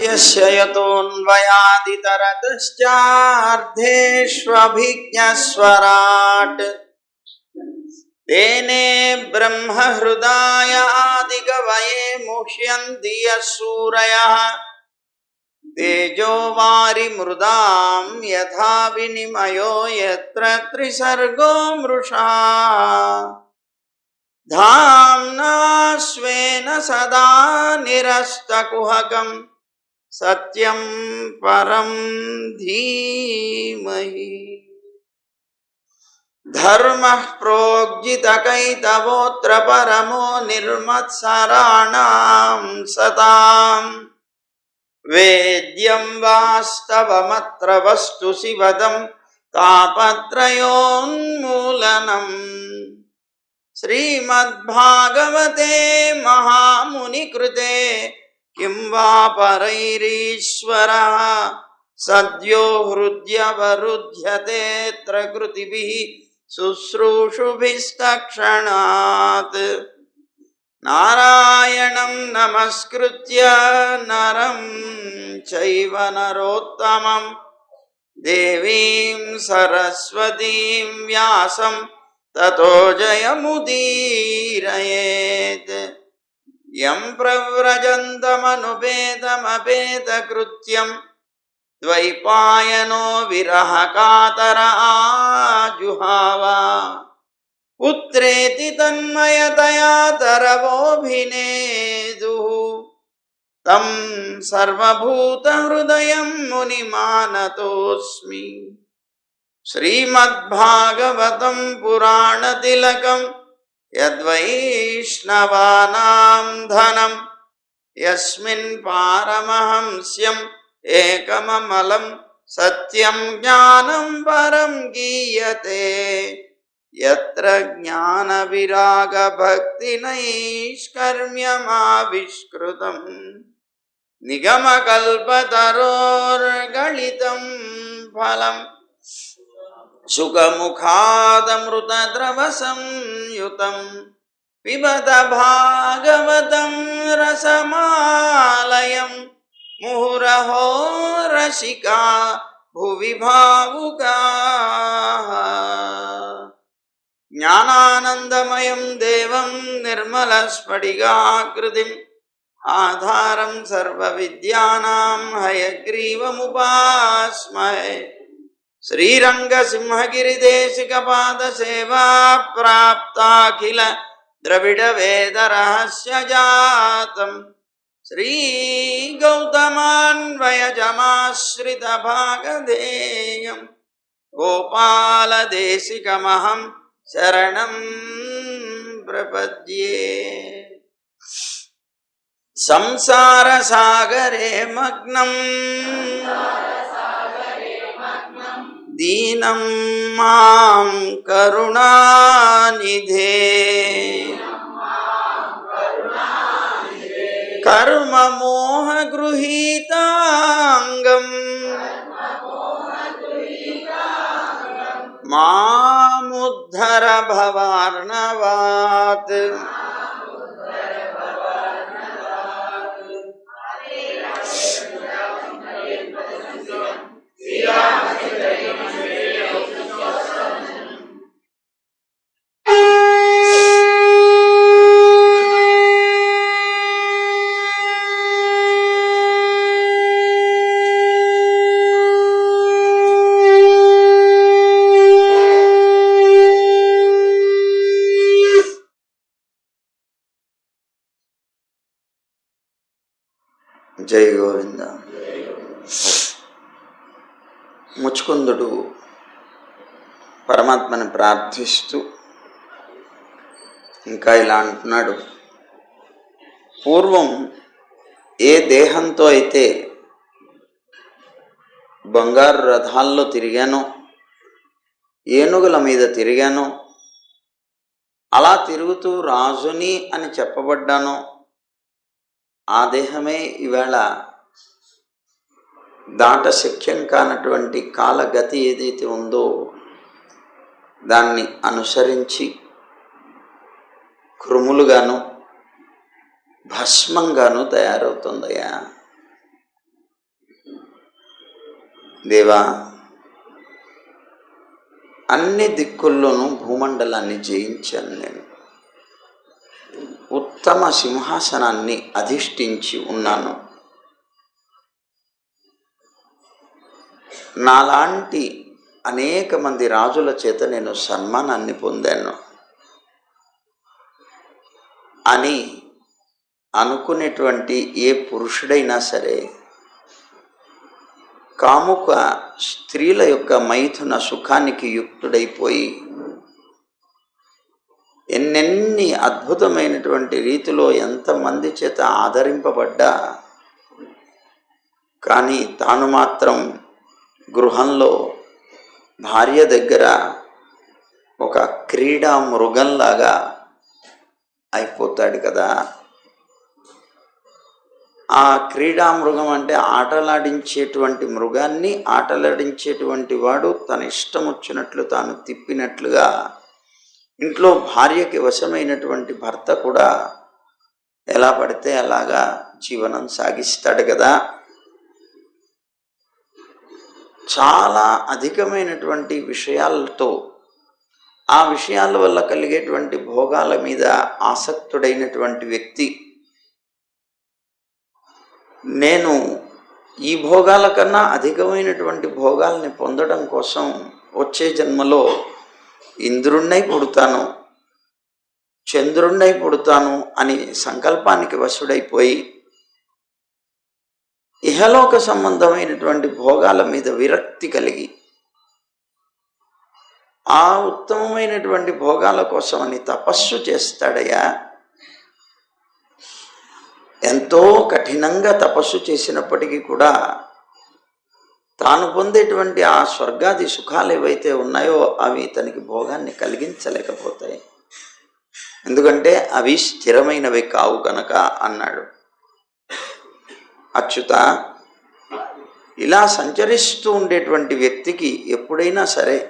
प्रत्यस्य यतोऽन्वयादितरतश्चार्धेष्वभिज्ञस्वराट् तेने ब्रह्महृदायादिकवये मुह्यन्ति यः सूरयः तेजो वारिमृदां यथा विनिमयो यत्र त्रिसर्गो मृषा धाम्ना स्वेन सदा निरस्तकुहकं सत्यं परं धीमहि धर्मः प्रोज्झितकैतवोऽत्र परमो निर्मत्सराणां सताम् वेद्यं वास्तवमत्र वस्तु शिवदं तापत्रयोन्मूलनम् श्रीमद्भागवते महामुनिकृते किं वा परैरीश्वरः सद्यो हृद्यवरुध्यतेऽत्र कृतिभिः शुश्रूषुभिस्तक्षणात् नारायणं नमस्कृत्य नरं चैव नरोत्तमं देवीं सरस्वतीं व्यासं ततो जयमुदीरयेत् यं प्रव्रजन्तमनुपेतमपेतकृत्यं द्वैपायनो विरहकातर आजुहाव पुत्रेति तन्मयतया तरवोऽभिनेदुः तं सर्वभूतहृदयं मुनिमानतोऽस्मि श्रीमद्भागवतं पुराणतिलकं यद्वैष्णवानां धनं यस्मिन् पारमहंस्यम् एकममलं सत्यं ज्ञानं परं गीयते यत्र ज्ञानविरागभक्तिनैष्कर्म्यमाविष्कृतं निगमकल्पतरोर्गलितं फलं सुखमुखादमृतद्रवसंयुतं पिबत भागवतं रसमालयं मुहुरहो रसिका भुवि भावुकाः ज्ञानानन्दमयं देवं निर्मलस्फटिकाकृतिम् आधारं सर्वविद्यानां हयग्रीवमुपास्महे श्रीरङ्गसिंहगिरिदेशिकपादसेवा प्राप्ताखिल द्रविडवेदरहस्यजातं श्रीगौतमान्वयजमाश्रितभागधेयं गोपालदेशिकमहं शरणं प्रपद्ये संसारसागरे मग्नं दीनं मां करुणानिधे कर्ममोहगृहीताङ्गं मामुद्धर भवार्णवात् జై గోవింద. ముచుకుందుడు పరమాత్మని ప్రార్థిస్తూ ఇంకా ఇలా అంటున్నాడు, పూర్వం ఏ దేహంతో అయితే బంగారు రథాల్లో తిరిగానో, ఏనుగుల మీద తిరిగానో, అలా తిరుగుతూ రాజుని అని చెప్పబడ్డానో, ఆ దేహమే ఈవేళ దాట శక్యం కానటువంటి కాలగతి ఏదైతే ఉందో దాన్ని అనుసరించి క్రుములుగాను భస్మంగాను తయారవుతుందయ్యా. దేవా, అన్ని దిక్కుల్లోనూ భూమండలాన్ని జయించాను నేను. ఉత్తమ సింహాసనాన్ని అధిష్ఠించి ఉన్నాను. నాలాంటి అనేక మంది రాజుల చేత నేను సన్మానాన్ని పొందాను అని అనుకునేటువంటి ఏ పురుషుడైనా సరే కాముక స్త్రీల యొక్క మైథున సుఖానికి యుక్తుడైపోయి ఎన్నెన్ని అద్భుతమైనటువంటి రీతిలో ఎంతమంది చేత ఆదరింపబడ్డా కానీ తాను మాత్రం గృహంలో భార్య దగ్గర ఒక క్రీడా మృగంలాగా అయిపోతాడు కదా. ఆ క్రీడా మృగం అంటే ఆటలాడించేటువంటి మృగాన్ని ఆటలాడించేటువంటి వాడు తన ఇష్టం వచ్చినట్లు తాను తిప్పినట్లుగా ఇంట్లో భార్యకి వశమైనటువంటి భర్త కూడా ఎలా పడితే అలాగా జీవనం సాగిస్తాడు కదా. చాలా అధికమైనటువంటి విషయాలతో ఆ విషయాల వల్ల కలిగేటువంటి భోగాల మీద ఆసక్తుడైనటువంటి వ్యక్తి నేను ఈ భోగాల కన్నా అధికమైనటువంటి భోగాల్ని పొందడం కోసం వచ్చే జన్మలో ఇంద్రుణ్ణై పుడతాను, చంద్రుణ్ణై పుడతాను అని సంకల్పానికి వశుడైపోయి ఇహలోక సంబంధమైనటువంటి భోగాల మీద విరక్తి కలిగి ఆ ఉత్తమమైనటువంటి భోగాల కోసమని తపస్సు చేస్తాడయ్యా. ఎంతో కఠినంగా తపస్సు చేసినప్పటికీ కూడా తాను పొందేటువంటి ఆ స్వర్గాది సుఖాలు ఏవైతే ఉన్నాయో అవి తనకి భోగాన్ని కలిగించలేకపోతాయి. ఎందుకంటే అవి స్థిరమైనవి కావు కనుక అన్నాడు. అచ్యుత, ఇలా సంచరిస్తూ ఉండేటువంటి వ్యక్తికి ఎప్పుడైనా సరే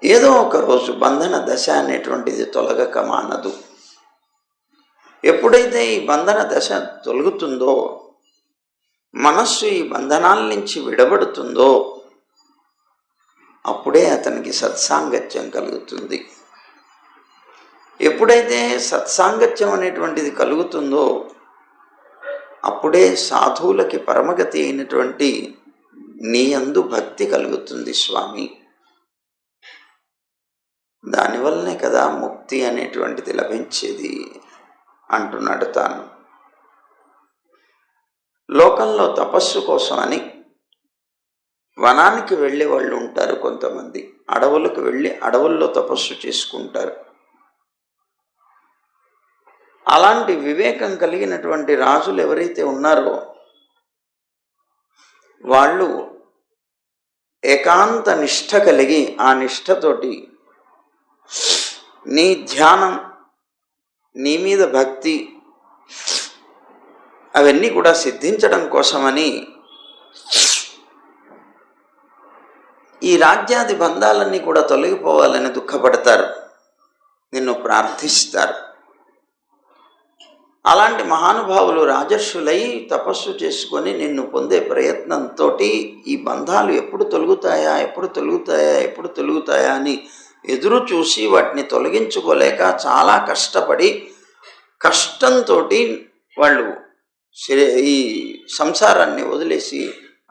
ఏదో ఒక రోజు బంధన దశ అనేటువంటిది తొలగక మానదు. ఎప్పుడైతే ఈ బంధన దశ తొలగుతుందో, మనస్సు ఈ బంధనాల నుంచి విడబడుతుందో అప్పుడే అతనికి సత్సాంగత్యం కలుగుతుంది. ఎప్పుడైతే సత్సాంగత్యం అనేటువంటిది కలుగుతుందో అప్పుడే సాధువులకి పరమగతి అయినటువంటి నీ యందు భక్తి కలుగుతుంది స్వామి. దానివల్లనే కదా ముక్తి అనేటువంటిది లభించేది అంటున్నాడు తాను. లోకంలో తపస్సు కోసమని వనానికి వెళ్ళే వాళ్ళు ఉంటారు, కొంతమంది అడవులకు వెళ్ళి అడవుల్లో తపస్సు చేసుకుంటారు. అలాంటి వివేకం కలిగినటువంటి రాజులు ఎవరైతే ఉన్నారో వాళ్ళు ఏకాంత నిష్ఠ కలిగి ఆ నిష్ఠతోటి నీ ధ్యానం, నీ మీద భక్తి అవన్నీ కూడా సిద్ధించడం కోసమని ఈ రాజ్యాది బంధాలన్నీ కూడా తొలగిపోవాలని దుఃఖపడతారు, నిన్ను ప్రార్థిస్తారు. అలాంటి మహానుభావులు రాజర్షులై తపస్సు చేసుకొని నిన్ను పొందే ప్రయత్నంతో ఈ బంధాలు ఎప్పుడు తొలగుతాయా ఎప్పుడు తొలగుతాయా ఎప్పుడు తొలగుతాయా అని ఎదురు చూసి వాటిని తొలగించుకోలేక చాలా కష్టపడి కష్టంతో వాళ్ళు ఈ సంసారాన్ని వదిలేసి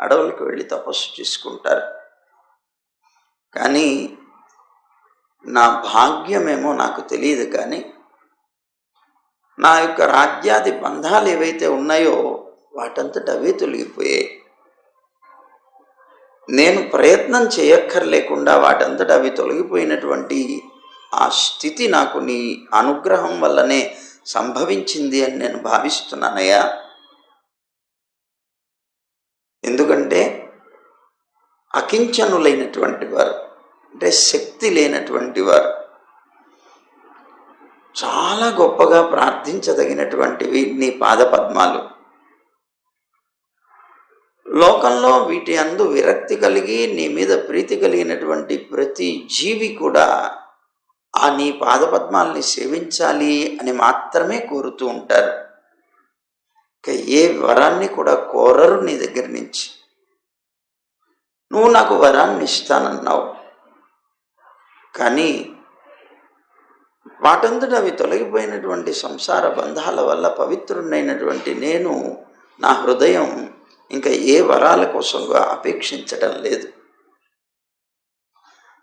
అడవులకు వెళ్ళి తపస్సు చేసుకుంటారు. కానీ నా భాగ్యమేమో నాకు తెలియదు, కానీ నా యొక్క రాజ్యాది బంధాలు ఏవైతే ఉన్నాయో వాటంతట అవే తొలగిపోయాయి. నేను ప్రయత్నం చేయక్కర్లేకుండా వాటంతట అవి తొలగిపోయినటువంటి ఆ స్థితి నాకు నీ అనుగ్రహం వల్లనే సంభవించింది అని నేను భావిస్తున్నానయ్యా. ఎందుకంటే అకించనులైనటువంటి వారు, అంటే శక్తి లేనటువంటి వారు చాలా గొప్పగా ప్రార్థించదగినటువంటివి నీ పాదపద్మాలు. లోకంలో వీటి అందు విరక్తి కలిగి నీ మీద ప్రీతి కలిగినటువంటి ప్రతి జీవి కూడా ఆ నీ పాదపద్మాల్ని సేవించాలి అని మాత్రమే కోరుతూ ఉంటారు. ఇక ఏ వరాన్ని కూడా కోరరు నీ దగ్గర నుంచి. నువ్వు నాకు వరాన్ని ఇస్తానన్నావు, కానీ వాటంతట అవి తొలగిపోయినటువంటి సంసార బంధాల వల్ల పవిత్రుడైనటువంటి నేను, నా హృదయం ఇంకా ఏ వరాల కోసంగా అపేక్షించటం లేదు.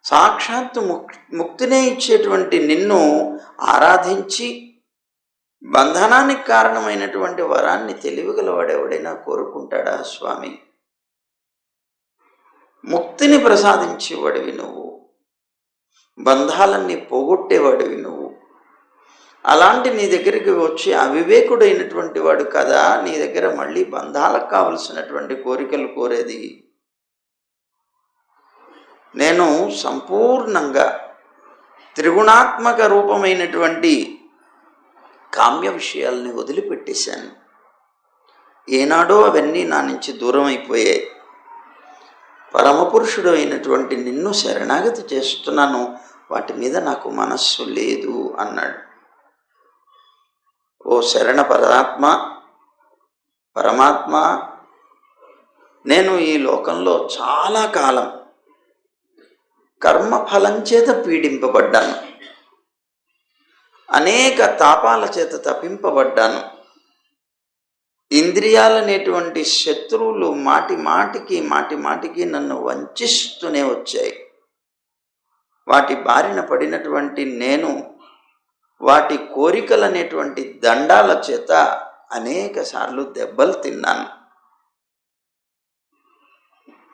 సాక్షాత్తు ముక్తినే ఇచ్చేటువంటి నిన్ను ఆరాధించి బంధనానికి కారణమైనటువంటి వరాన్ని తెలివిగలవాడెవడైనా కోరుకుంటాడా స్వామి? ముక్తిని ప్రసాదించేవాడివి నువ్వు, బంధాలన్నీ పోగొట్టేవాడివి నువ్వు. అలాంటి నీ దగ్గరికి వచ్చి అవివేకుడైనటువంటి వాడు కదా నీ దగ్గర మళ్ళీ బంధాలకు కావలసినటువంటి కోరికలు కోరేది. నేను సంపూర్ణంగా త్రిగుణాత్మక రూపమైనటువంటి కామ్య విషయాల్ని వదిలిపెట్టేశాను. ఏనాడో అవన్నీ నా నుంచి దూరం అయిపోయాయి. పరమపురుషుడు అయినటువంటి నిన్ను శరణాగతి చేస్తున్నాను, వాటి మీద నాకు మనస్సు లేదు అన్నాడు. ఓ శరణ పరమాత్మ, నేను ఈ లోకంలో చాలా కాలం కర్మఫలం చేత పీడింపబడ్డాను, అనేక తాపాల చేత తప్పింపబడ్డాను. ఇంద్రియాలనేటువంటి శత్రువులు మాటి మాటికి నన్ను వంచిస్తూనే వచ్చాయి. వాటి బారిన పడినటువంటి నేను వాటి కోరికలనేటువంటి దండాల చేత అనేక సార్లు దెబ్బలు తిన్నాను,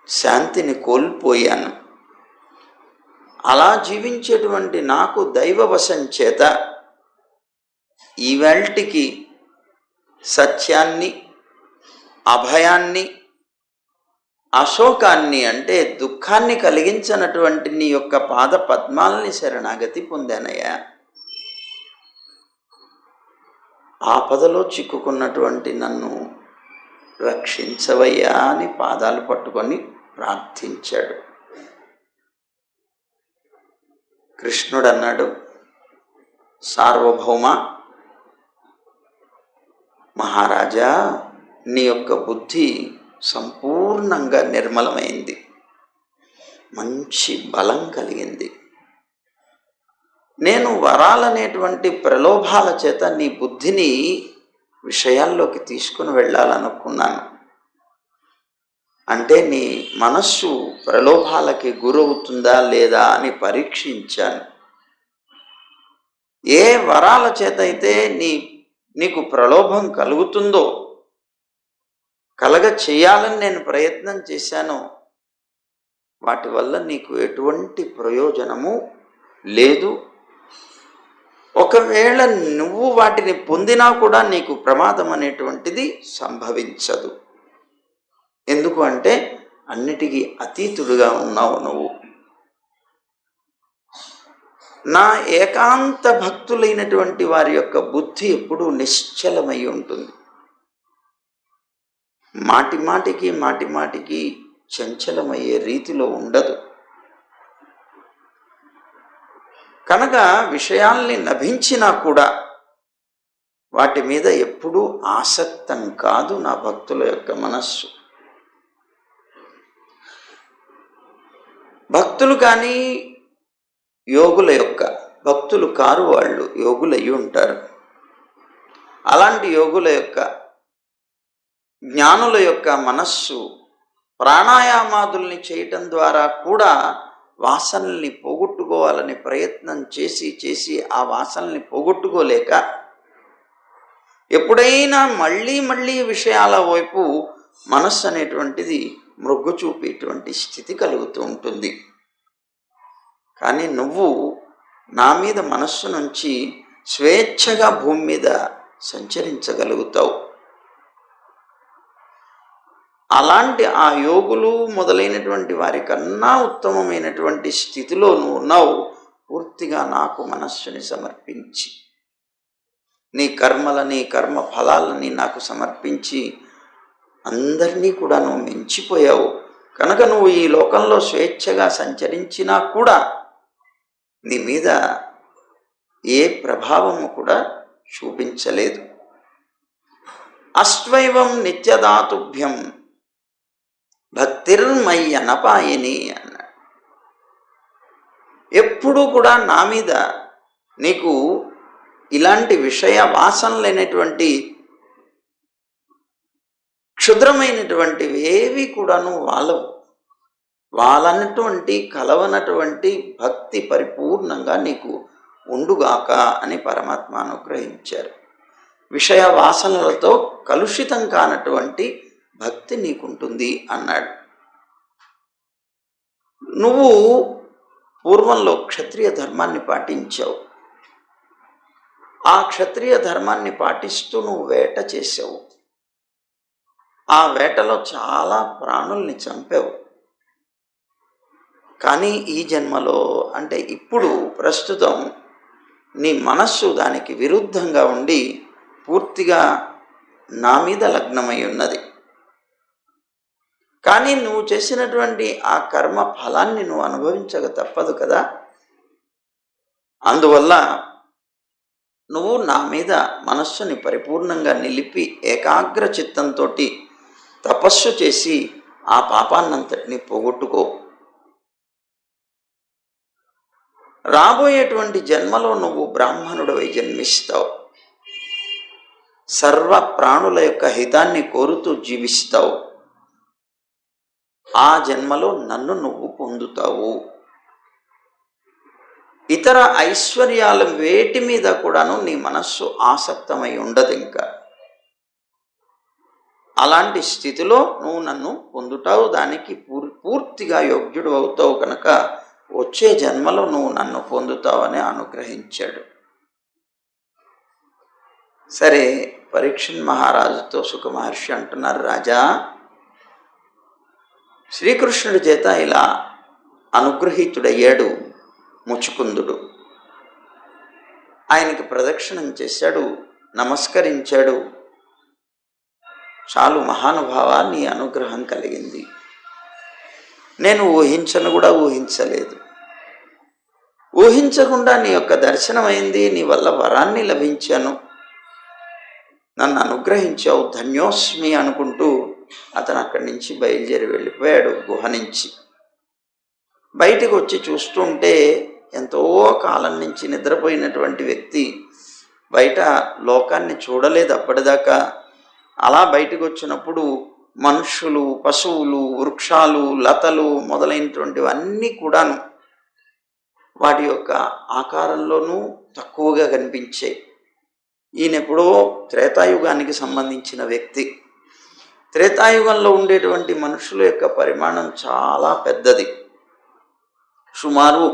శాంతిని కోల్పోయాను. అలా జీవించేటువంటి నాకు దైవవశం చేత ఈవేళటికి సత్యాన్ని, అభయాన్ని, అశోకాన్ని అంటే దుఃఖాన్ని కలిగించనటువంటి నీ యొక్క పాద పద్మాలని శరణాగతి పొందానయ్యా. ఆపదలో చిక్కుకున్నటువంటి నన్ను రక్షించవయ్యా అని పాదాలు పట్టుకొని ప్రార్థించాడు. కృష్ణుడు అన్నాడు, సార్వభౌమ మహారాజా, నీ యొక్క బుద్ధి సంపూర్ణంగా నిర్మలమైంది, మంచి బలం కలిగింది. నేను వరాలనేటువంటి ప్రలోభాల చేత నీ బుద్ధిని విషయాల్లోకి తీసుకుని వెళ్ళాలనుకున్నాను. అంటే నీ మనస్సు ప్రలోభాలకి గురవుతుందా లేదా అని పరీక్షించాను. ఏ వరాల చేత అయితే నీకు ప్రలోభం కలుగుతుందో, కలగ చేయాలని నేను ప్రయత్నం చేశాను, వాటి వల్ల నీకు ఎటువంటి ప్రయోజనము లేదు. ఒకవేళ నువ్వు వాటిని పొందినా కూడా నీకు ప్రమాదం అనేటువంటిది సంభవించదు. ఎందుకు అంటే అన్నిటికీ అతీతుడుగా ఉన్నావు నువ్వు. నా ఏకాంత భక్తులైనటువంటి వారి యొక్క బుద్ధి ఎప్పుడూ నిశ్చలమై ఉంటుంది, మాటిమాటికి చంచలమయ్యే రీతిలో ఉండదు. కనుక విషయాల్ని లభించినా కూడా వాటి మీద ఎప్పుడూ ఆసక్తం కాదు నా భక్తుల యొక్క మనస్సు. భక్తులు కానీ భక్తులు కారు వాళ్ళు యోగులయ్యి ఉంటారు. అలాంటి యోగుల యొక్క, జ్ఞానుల యొక్క మనస్సు ప్రాణాయామాదుల్ని చేయటం ద్వారా కూడా వాసనల్ని పోగొట్టుకోవాలని ప్రయత్నం చేసి ఆ వాసనల్ని పోగొట్టుకోలేక ఎప్పుడైనా మళ్ళీ విషయాల వైపు మనస్సు అనేటువంటిది మొగ్గు చూపేటువంటి స్థితి కలుగుతూ ఉంటుంది. కానీ నువ్వు నా మీద మనస్సు నుంచి స్వేచ్ఛగా భూమి మీద సంచరించగలుగుతావు. అలాంటి ఆ యోగులు మొదలైనటువంటి వారి కన్నా ఉత్తమమైనటువంటి స్థితిలో నువ్వు ఉన్నావు. పూర్తిగా నాకు మనస్సుని సమర్పించి, నీ కర్మలని, కర్మ ఫలాలని నాకు సమర్పించి అందరినీ కూడా నువ్వు మించిపోయావు. కనుక నువ్వు ఈ లోకంలో స్వేచ్ఛగా సంచరించినా కూడా నీ మీద ఏ ప్రభావము కూడా చూపించలేదు. అష్ట్వైవం నిత్యదాతుభ్యం భక్తిర్మయ్యనపాయని అన్నాడు. ఎప్పుడూ కూడా నా మీద నీకు ఇలాంటి విషయ వాసన లేనటువంటి క్షుద్రమైనటువంటివి ఏవి కూడాను వాళ్ళనటువంటి కలవనటువంటి భక్తి పరిపూర్ణంగా నీకు ఉండుగాక అని పరమాత్మ అనుగ్రహించారు. విషయ వాసనలతో కలుషితం కానటువంటి భక్తి నీకుంటుంది అన్నాడు. నువ్వు పూర్వంలో క్షత్రియ ధర్మాన్ని పాటించావు. ఆ క్షత్రియ ధర్మాన్ని పాటిస్తూ నువ్వు వేట చేసావు. ఆ వేటలో చాలా ప్రాణుల్ని చంపావు. కానీ ఈ జన్మలో అంటే ఇప్పుడు ప్రస్తుతం నీ మనస్సు దానికి విరుద్ధంగా ఉండి పూర్తిగా నా మీద లగ్నమై ఉన్నది. కానీ నువ్వు చేసినటువంటి ఆ కర్మ ఫలాన్ని నువ్వు అనుభవించక తప్పదు కదా. అందువల్ల నువ్వు నా మీద మనస్సుని పరిపూర్ణంగా నిలిపి ఏకాగ్ర చిత్తంతో తపస్సు చేసి ఆ పాపాన్నంతటిని పోగొట్టుకో. రాబోయేటువంటి జన్మలో నువ్వు బ్రాహ్మణుడివై జన్మిస్తావు. సర్వ ప్రాణుల యొక్క హితాన్ని కోరుతూ జీవిస్తావు. ఆ జన్మలో నన్ను నువ్వు పొందుతావు. ఇతర ఐశ్వర్యాలు వేటి మీద కూడాను నీ మనస్సు ఆసక్తమై ఉండదు. ఇంకా అలాంటి స్థితిలో నువ్వు నన్ను పొందుతావు. దానికి పూర్తిగా యోగ్యుడు అవుతావు కనుక వచ్చే జన్మలో నువ్వు నన్ను పొందుతావని అనుగ్రహించాడు. సరే, పరీక్షణ్ మహారాజుతో సుఖ మహర్షి అంటున్నారు, రాజా, శ్రీకృష్ణుడి చేత ఇలా అనుగ్రహీతుడయ్యాడు ముచుకుందుడు. ఆయనకి ప్రదక్షిణం చేశాడు, నమస్కరించాడు. చాలు మహానుభావ, నీ అనుగ్రహం కలిగింది. నేను ఊహించను కూడా ఊహించలేదు. ఊహించకుండా నీ యొక్క దర్శనమైంది. నీ వల్ల వరాన్ని లభించాను. నన్ను అనుగ్రహించావు, ధన్యోస్మి అనుకుంటూ అతను అక్కడి నుంచి బయలుదేరి వెళ్ళిపోయాడు. గుహ నుంచి బయటికి వచ్చి చూస్తుంటే ఎంతో కాలం నుంచి నిద్రపోయినటువంటి వ్యక్తి, బయట లోకాన్ని చూడలేదు అప్పటిదాకా. అలా బయటకు వచ్చినప్పుడు మనుషులు, పశువులు, వృక్షాలు, లతలు మొదలైనటువంటివన్నీ కూడాను వాటి యొక్క ఆకారంలోనూ తక్కువగా కనిపించాయి. ఈయనెప్పుడో త్రేతాయుగానికి సంబంధించిన వ్యక్తి. త్రేతాయుగంలో ఉండేటువంటి మనుషుల యొక్క పరిమాణం చాలా పెద్దది. సుమారు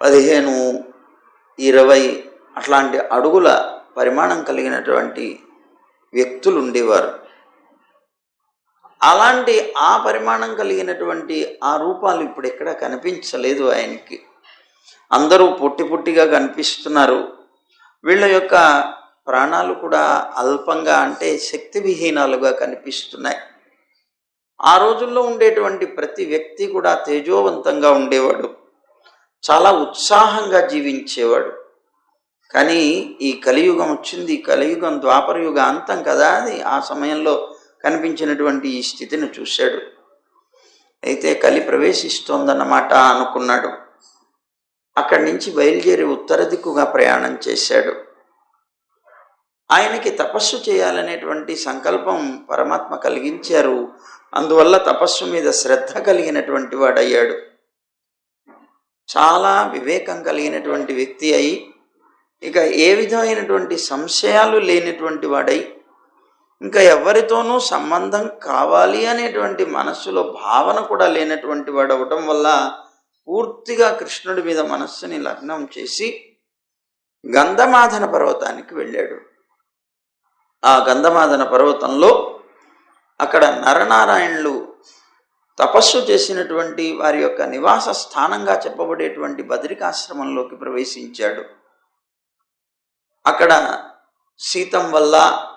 15-20 అట్లాంటి అడుగుల పరిమాణం కలిగినటువంటి వ్యక్తులు ఉండేవారు. అలాంటి ఆ పరిమాణం కలిగినటువంటి ఆ రూపాలు ఇప్పుడు ఎక్కడ కనిపించలేదు ఆయనకి. అందరూ పొట్టిగా కనిపిస్తున్నారు. వీళ్ళ యొక్క ప్రాణాలు కూడా అల్పంగా, అంటే శక్తివిహీనాలుగా కనిపిస్తున్నాయి. ఆ రోజుల్లో ఉండేటువంటి ప్రతి వ్యక్తి కూడా తేజోవంతంగా ఉండేవాడు, చాలా ఉత్సాహంగా జీవించేవాడు. కానీ ఈ కలియుగం వచ్చింది. కలియుగం ద్వాపరయుగ అంతం కదా. అది ఆ సమయంలో కనిపించినటువంటి ఈ స్థితిని చూశాడు. అయితే కలి ప్రవేశిస్తోందన్నమాట అనుకున్నాడు. అక్కడి నుంచి బయలుదేరి ఉత్తర దిక్కుగా ప్రయాణం చేశాడు. ఆయనకి తపస్సు చేయాలనేటువంటి సంకల్పం పరమాత్మ కలిగించారు. అందువల్ల తపస్సు మీద శ్రద్ధ కలిగినటువంటి వాడయ్యాడు. చాలా వివేకం కలిగినటువంటి వ్యక్తి అయి, ఇక ఏ విధమైనటువంటి సంశయాలు లేనటువంటి వాడై, ఇంకా ఎవరితోనూ సంబంధం కావాలి అనేటువంటి మనస్సులో భావన కూడా లేనటువంటి వాడు అవటం వల్ల పూర్తిగా కృష్ణుడి మీద మనస్సుని లగ్నం చేసి గంధమాదన పర్వతానికి వెళ్ళాడు. ఆ గంధమాదన పర్వతంలో అక్కడ నరనారాయణులు తపస్సు చేసినటువంటి వారి యొక్క నివాస స్థానంగా చెప్పబడేటువంటి బద్రికాశ్రమంలోకి ప్రవేశించాడు. అక్కడ శీతం వల్ల,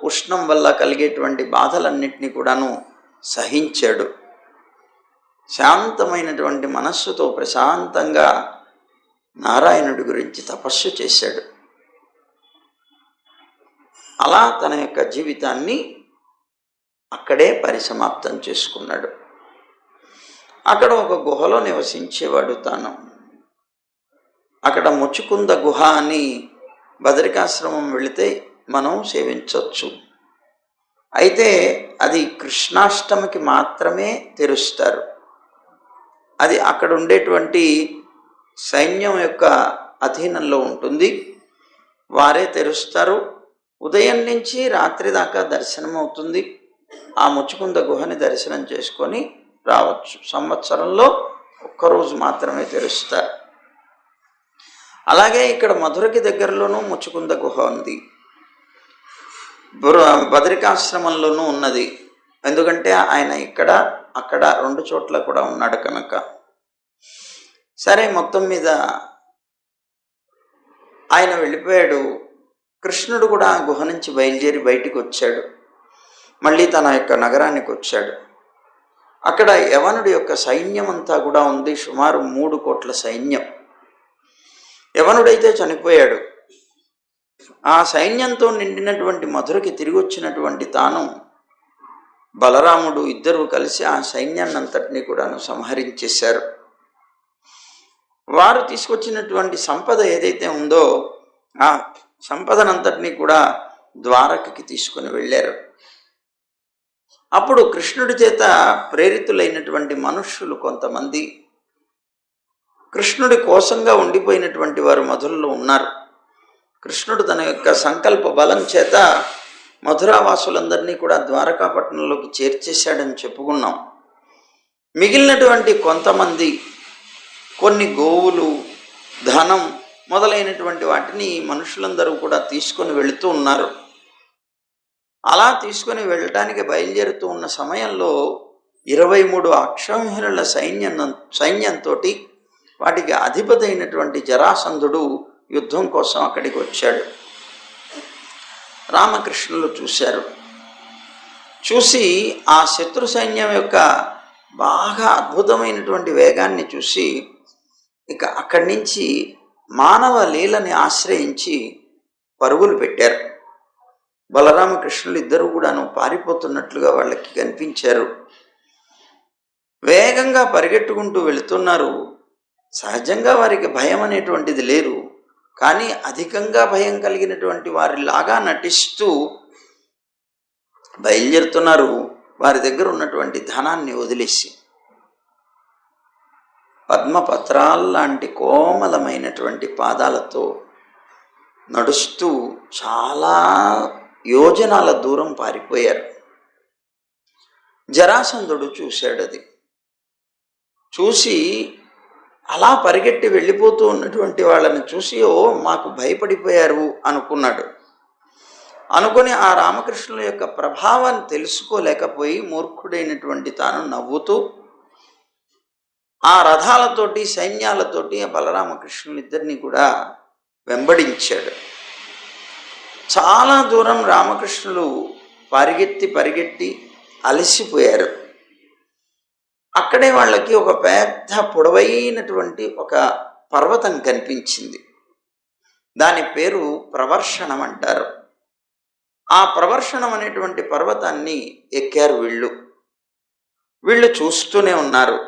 ఉష్ణం వల్ల కలిగేటువంటి బాధలన్నింటినీ కూడాను సహించాడు. శాంతమైనటువంటి మనస్సుతో ప్రశాంతంగా నారాయణుడి గురించి తపస్సు చేశాడు. అలా తన యొక్క జీవితాన్ని అక్కడే పరిసమాప్తం చేసుకున్నాడు. అక్కడ ఒక గుహలో నివసించేవాడు తాను. అక్కడ ముచుకుంద గుహ అని బదరికాశ్రమం వెళితే మనం సేవించవచ్చు. అయితే అది కృష్ణాష్టమికి మాత్రమే తెరుస్తారు. అది అక్కడ ఉండేటువంటి సైన్యం యొక్క అధీనంలో ఉంటుంది. వారే తెరుస్తారు. ఉదయం నుంచి రాత్రి దాకా దర్శనం అవుతుంది. ఆ ముచుకుంద గుహని దర్శనం చేసుకొని రావచ్చు. సంవత్సరంలో ఒక్కరోజు మాత్రమే తెరుస్తారు. అలాగే ఇక్కడ మధురకి దగ్గరలోనూ ముచుకుంద గుహ ఉంది. బదరికాశ్రమంలోనూ ఉన్నది. ఎందుకంటే ఆయన ఇక్కడ అక్కడ 2 చోట్ల కూడా ఉన్నాడు కనుక. సరే, మొత్తం మీద ఆయన వెళ్ళిపోయాడు. కృష్ణుడు కూడా ఆ గుహ నుంచి బయలుదేరి బయటికి వచ్చాడు. మళ్ళీ తన యొక్క నగరానికి వచ్చాడు. అక్కడ యవనుడి యొక్క సైన్యం అంతా కూడా ఉంది. సుమారు 3 కోట్ల సైన్యం. యవనుడైతే చనిపోయాడు. ఆ సైన్యంతో నిండినటువంటి మధురకి తిరిగి వచ్చినటువంటి తాను, బలరాముడు ఇద్దరు కలిసి ఆ సైన్యాన్ని అంతటినీ కూడాను సంహరించేశారు. వారు తీసుకొచ్చినటువంటి సంపద ఏదైతే ఉందో ఆ సంపదనంతటినీ కూడా ద్వారకకి తీసుకొని వెళ్ళారు. అప్పుడు కృష్ణుడి చేత ప్రేరితులైనటువంటి మనుష్యులు కొంతమంది కృష్ణుడి కోసంగా ఉండిపోయినటువంటి వారు మధురలో ఉన్నారు. కృష్ణుడు తన యొక్క సంకల్ప బలం చేత మధురావాసులందరినీ కూడా ద్వారకాపట్నంలోకి చేర్చేశాడని చెప్పుకున్నాం. మిగిలినటువంటి కొంతమంది కొన్ని గోవులు, ధనం మొదలైనటువంటి వాటిని మనుషులందరూ కూడా తీసుకొని వెళుతూ ఉన్నారు. అలా తీసుకొని వెళ్ళటానికి బయలుదేరుతూ ఉన్న సమయంలో 23 అక్షౌహిణుల సైన్యంతో వాటికి అధిపతి అయినటువంటి జరాసంధుడు యుద్ధం కోసం అక్కడికి వచ్చాడు. రామకృష్ణులు చూశారు. చూసి ఆ శత్రు సైన్యం యొక్క బాగా అద్భుతమైనటువంటి వేగాన్ని చూసి ఇక అక్కడి నుంచి మానవ లీలని ఆశ్రయించి పరుగులు పెట్టారు. బలరామకృష్ణులు ఇద్దరు కూడాను పారిపోతున్నట్లుగా వాళ్ళకి కనిపించారు. వేగంగా పరిగెట్టుకుంటూ వెళుతున్నారు. సహజంగా వారికి భయం అనేటువంటిది లేదు. కానీ అధికంగా భయం కలిగినటువంటి వారిలాగా నటిస్తూ బయలుదేరుతున్నారు. వారి దగ్గర ఉన్నటువంటి ధనాన్ని వదిలేసి పద్మపత్రాల్లాంటి కోమలమైనటువంటి పాదాలతో నడుస్తూ చాలా యోజనాల దూరం పారిపోయారు. జరాసంధుడు చూశాడు. అది చూసి అలా పరిగెట్టి వెళ్ళిపోతూ ఉన్నటువంటి వాళ్ళని చూసి మాకు భయపడిపోయారు అనుకున్నాడు. అనుకొని ఆ రామకృష్ణుల యొక్క ప్రభావాన్ని తెలుసుకోలేకపోయి మూర్ఖుడైనటువంటి తాను నవ్వుతూ ఆ రథాలతోటి సైన్యాలతోటి ఆ బలరామకృష్ణులిద్దరినీ కూడా వెంబడించాడు. చాలా దూరం రామకృష్ణులు పరిగెత్తి అలసిపోయారు. అక్కడే వాళ్ళకి ఒక పెద్ద పొడవైనటువంటి ఒక పర్వతం కనిపించింది. దాని పేరు ప్రవర్షణం అంటారు. ఆ ప్రవర్షణం అనేటువంటి పర్వతాన్ని ఎక్కారు వీళ్ళు చూస్తూనే ఉన్నారు.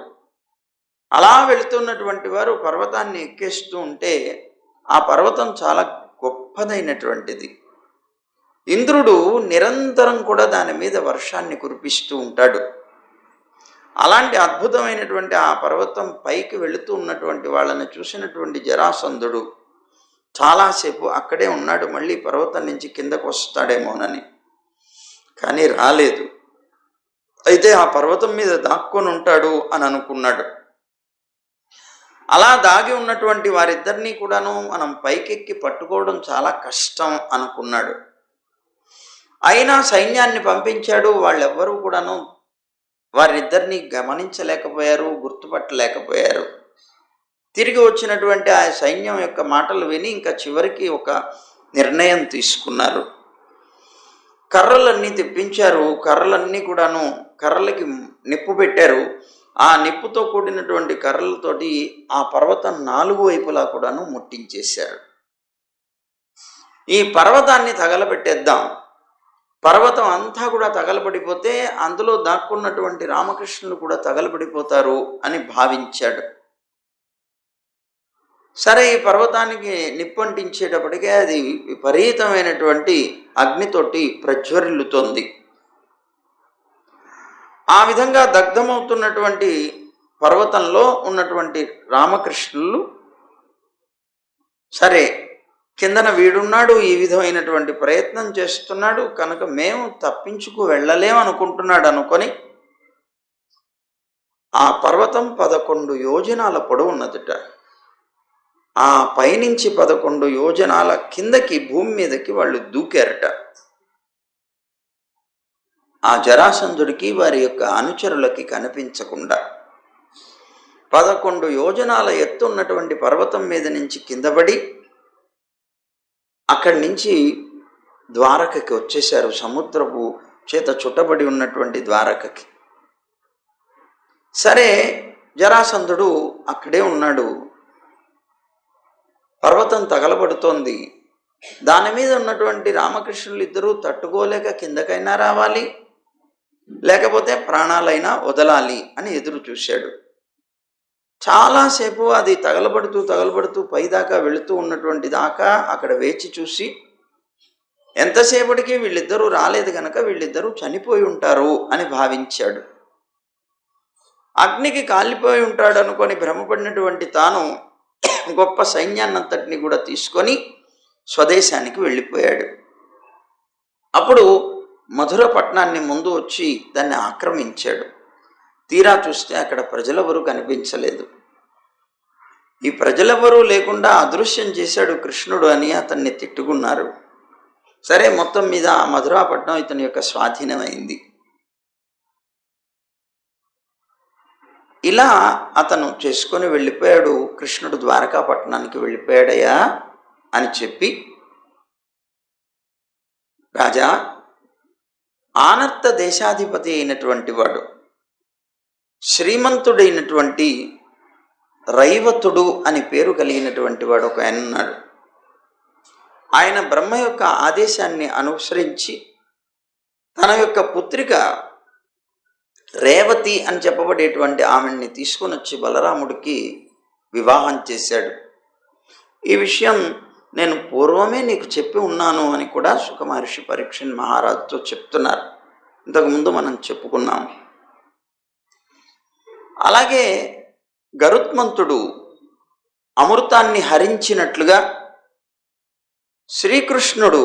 అలా వెళుతున్నటువంటి వారు పర్వతాన్ని ఎక్కేస్తూ ఉంటే ఆ పర్వతం చాలా గొప్పదైనటువంటిది. ఇంద్రుడు నిరంతరం కూడా దాని మీద వర్షాన్ని కురిపిస్తూ ఉంటాడు. అలాంటి అద్భుతమైనటువంటి ఆ పర్వతం పైకి వెళుతూ ఉన్నటువంటి వాళ్ళని చూసినటువంటి జరాసంధుడు చాలాసేపు అక్కడే ఉన్నాడు. మళ్ళీ పర్వతం నుంచి కిందకు వస్తాడేమోనని, కానీ రాలేదు. అయితే ఆ పర్వతం మీద దాక్కొని ఉంటాడు అని అనుకున్నాడు. అలా దాగి ఉన్నటువంటి వారిద్దరినీ కూడాను మనం పైకెక్కి పట్టుకోవడం చాలా కష్టం అనుకున్నాడు. అయినా సైన్యాన్ని పంపించాడు. వాళ్ళెవ్వరూ కూడాను వారిద్దరినీ గమనించలేకపోయారు, గుర్తుపట్టలేకపోయారు. తిరిగి వచ్చినటువంటి ఆ సైన్యం యొక్క మాటలు విని ఇంకా చివరికి ఒక నిర్ణయం తీసుకున్నారు. కర్రలన్నీ తెప్పించారు. కర్రలన్నీ కూడాను కర్రలకి నిప్పు పెట్టారు. ఆ నిప్పుతో కూడినటువంటి కర్రలతోటి ఆ పర్వతం 4 వైపులా కూడాను ముట్టించేశారు. ఈ పర్వతాన్ని తగలబెట్టేద్దాం, పర్వతం అంతా కూడా తగలబడిపోతే అందులో దాక్కున్నటువంటి రామకృష్ణులు కూడా తగలబడిపోతారు అని భావించాడు. సరే, ఈ పర్వతానికి నిప్పంటించేటప్పటికే అది విపరీతమైనటువంటి అగ్నితోటి ప్రజ్వరిల్లుతోంది. ఆ విధంగా దగ్ధమవుతున్నటువంటి పర్వతంలో ఉన్నటువంటి రామకృష్ణులు, సరే కిందన వీడున్నాడు, ఈ విధమైనటువంటి ప్రయత్నం చేస్తున్నాడు కనుక మేము తప్పించుకు వెళ్ళలేమనుకుంటున్నాడు అనుకొని, ఆ పర్వతం 11 యోజనాల పొడవు ఉన్నదిట. ఆ పైనుంచి 11 యోజనాల కిందకి భూమి మీదకి వాళ్ళు దూకారట. ఆ జరాసంధుడికి వారి యొక్క అనుచరులకి కనిపించకుండా 11 యోజనాల ఎత్తున్నటువంటి పర్వతం మీద నుంచి కిందపడి అక్కడి నుంచి ద్వారకకి వచ్చేశారు. సముద్రపు చేత చుట్టబడి ఉన్నటువంటి ద్వారకకి. సరే, జరాసంధుడు అక్కడే ఉన్నాడు. పర్వతం తగలబడుతోంది. దాని మీద ఉన్నటువంటి రామకృష్ణులు ఇద్దరూ తట్టుకోలేక కిందకైనా రావాలి, లేకపోతే ప్రాణాలైనా వదలాలి అని ఎదురు చూశాడు. చాలాసేపు అది తగలబడుతూ పైదాకా వెళుతూ ఉన్నటువంటి దాకా అక్కడ వేచి చూసి, ఎంతసేపటికి వీళ్ళిద్దరూ రాలేదు కనుక వీళ్ళిద్దరూ చనిపోయి ఉంటారు అని భావించాడు. అగ్నికి కాలిపోయి ఉంటాడు అనుకొని భ్రమపడినటువంటి తాను గొప్ప సైన్యాన్నంతటిని కూడా తీసుకొని స్వదేశానికి వెళ్ళిపోయాడు. అప్పుడు మధుర పట్టణాన్ని ముందు వచ్చి దాన్ని ఆక్రమించాడు. తీరా చూస్తే అక్కడ ప్రజలెవరూ కనిపించలేదు. ఈ ప్రజలెవరూ లేకుండా అదృశ్యం చేశాడు కృష్ణుడు అని అతన్ని తిట్టుకున్నారు. సరే, మొత్తం మీద ఆ మధురాపట్నం ఇతని యొక్క స్వాధీనమైంది. ఇలా అతను చేసుకొని వెళ్ళిపోయాడు. కృష్ణుడు ద్వారకాపట్నానికి వెళ్ళిపోయాడయ్యా అని చెప్పి, రాజా, ఆనర్త దేశాధిపతి అయినటువంటి వాడు, శ్రీమంతుడైనటువంటి రైవతుడు అని పేరు కలిగినటువంటి వాడు ఒక ఆయన ఉన్నాడు. ఆయన బ్రహ్మ యొక్క ఆదేశాన్ని అనుసరించి తన యొక్క పుత్రిక రేవతి అని చెప్పబడేటువంటి ఆమెని తీసుకొని వచ్చి బలరాముడికి వివాహం చేశాడు. ఈ విషయం నేను పూర్వమే నీకు చెప్పి ఉన్నాను అని కూడా సుఖ మహర్షి పరీక్షణ్ మహారాజుతో చెప్తున్నారు. ఇంతకుముందు మనం చెప్పుకున్నాము. అలాగే గరుత్మంతుడు అమృతాన్ని హరించినట్లుగా శ్రీకృష్ణుడు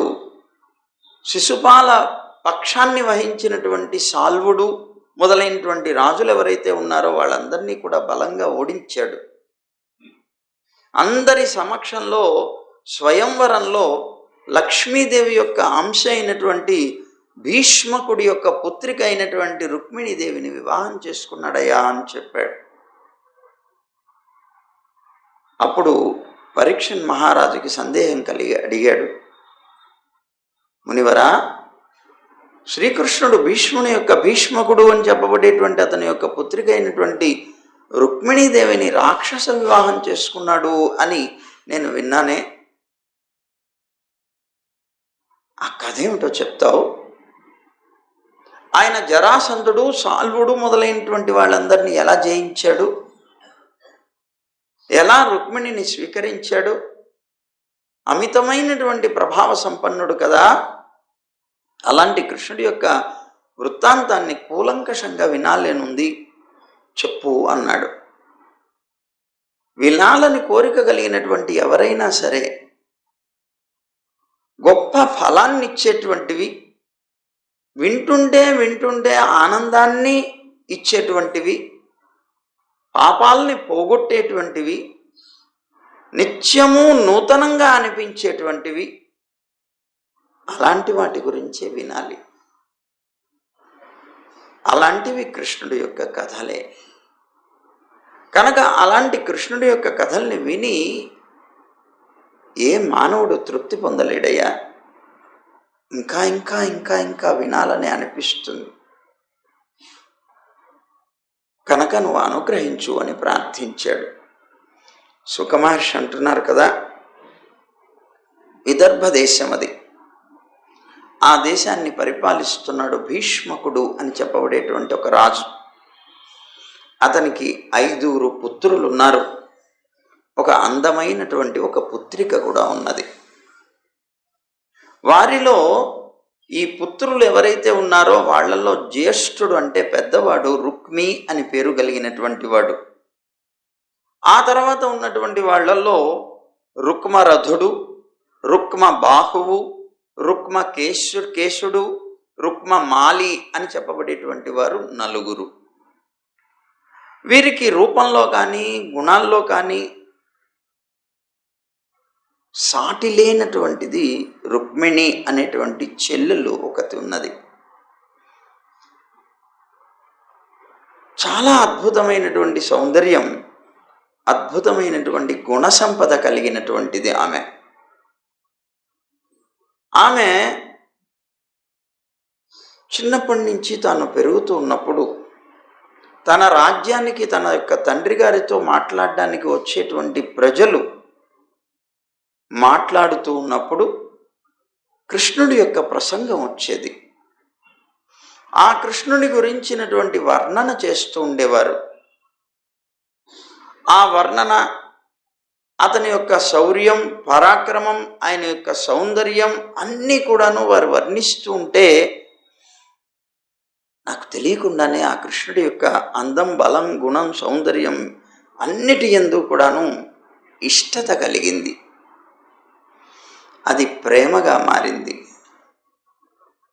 శిశుపాల పక్షాన్ని వహించినటువంటి సాల్వుడు మొదలైనటువంటి రాజులు ఎవరైతే ఉన్నారో వాళ్ళందరినీ కూడా బలంగా ఓడించాడు. అందరి సమక్షంలో స్వయంవరంలో లక్ష్మీదేవి యొక్క అంశ అయినటువంటి భీష్మకుడి యొక్క పుత్రిక అయినటువంటి రుక్మిణీదేవిని వివాహం చేసుకున్నాడయ్యా అని చెప్పాడు. అప్పుడు పరీక్షణ్ మహారాజుకి సందేహం కలిగి అడిగాడు, మునివరా, శ్రీకృష్ణుడు భీష్ముని యొక్క భీష్మకుడు అని చెప్పబడేటువంటి అతని యొక్క పుత్రిక అయినటువంటి రుక్మిణీదేవిని రాక్షస వివాహం చేసుకున్నాడు అని నేను విన్నానే, ఆ కథ ఏమిటో చెప్తావు? ఆయన జరాసంధుడు, సాల్వుడు మొదలైనటువంటి వాళ్ళందరినీ ఎలా జయించాడు? ఎలా రుక్మిణిని స్వీకరించాడు? అమితమైనటువంటి ప్రభావ సంపన్నుడు కదా. అలాంటి కృష్ణుడి యొక్క వృత్తాంతాన్ని కూలంకషంగా వినాలేనుంది, చెప్పు అన్నాడు. వినాలని కోరిక కలిగినటువంటి ఎవరైనా సరే గొప్ప ఫలాన్ని ఇచ్చేటువంటివి, వింటుంటే ఆనందాన్ని ఇచ్చేటువంటివి, పాపాలని పోగొట్టేటువంటివి, నిత్యము నూతనంగా అనిపించేటువంటివి, అలాంటి వాటి గురించే వినాలి. అలాంటివి కృష్ణుడి యొక్క కథలే. కనుక అలాంటి కృష్ణుడి యొక్క కథల్ని విని ఏ మానవుడు తృప్తి పొందలేడయ్యా. ఇంకా ఇంకా ఇంకా ఇంకా వినాలని అనిపిస్తుంది. కనుక నువ్వు అనుగ్రహించు అని ప్రార్థించాడు. సుఖమహర్షి అంటున్నారు కదా, విదర్భ దేశం అది. ఆ దేశాన్ని పరిపాలిస్తున్నాడు భీష్మకుడు అని చెప్పబడేటువంటి ఒక రాజు. అతనికి 5 పుత్రులు ఉన్నారు. ఒక అందమైనటువంటి ఒక పుత్రిక కూడా ఉన్నది. వారిలో ఈ పుత్రులు ఎవరైతే ఉన్నారో వాళ్ళల్లో జ్యేష్ఠుడు అంటే పెద్దవాడు రుక్మి అని పేరు కలిగినటువంటి వాడు. ఆ తర్వాత ఉన్నటువంటి వాళ్ళల్లో రుక్మరథుడు, రుక్మ బాహువు, రుక్మ కేశుడు, రుక్మ మాలి అని చెప్పబడేటువంటి వారు 4. వీరికి రూపంలో కానీ గుణాల్లో కానీ సాటి లేనటువంటిది రుక్మిణి అనేటువంటి చెల్లెలు ఒకటి ఉన్నది. చాలా అద్భుతమైనటువంటి సౌందర్యం, అద్భుతమైనటువంటి గుణ సంపద కలిగినటువంటిది ఆమె. ఆమె చిన్నప్పటి నుంచి తాను పెరుగుతూ ఉన్నప్పుడు తన రాజ్యానికి తన యొక్క తండ్రి గారితో మాట్లాడడానికి వచ్చేటువంటి ప్రజలు మాట్లాడుతూ ఉన్నప్పుడు కృష్ణుడి యొక్క ప్రసంగం వచ్చేది. ఆ కృష్ణుడి గురించినటువంటి వర్ణన చేస్తూ ఉండేవారు. ఆ వర్ణన, అతని యొక్క శౌర్యం, పరాక్రమం, ఆయన యొక్క సౌందర్యం అన్నీ కూడాను వారు వర్ణిస్తూ ఉంటే నాకు తెలియకుండానే ఆ కృష్ణుడి యొక్క అందం, బలం, గుణం, సౌందర్యం అన్నిటి యందు కూడాను ఇష్టత కలిగింది. అది ప్రేమగా మారింది.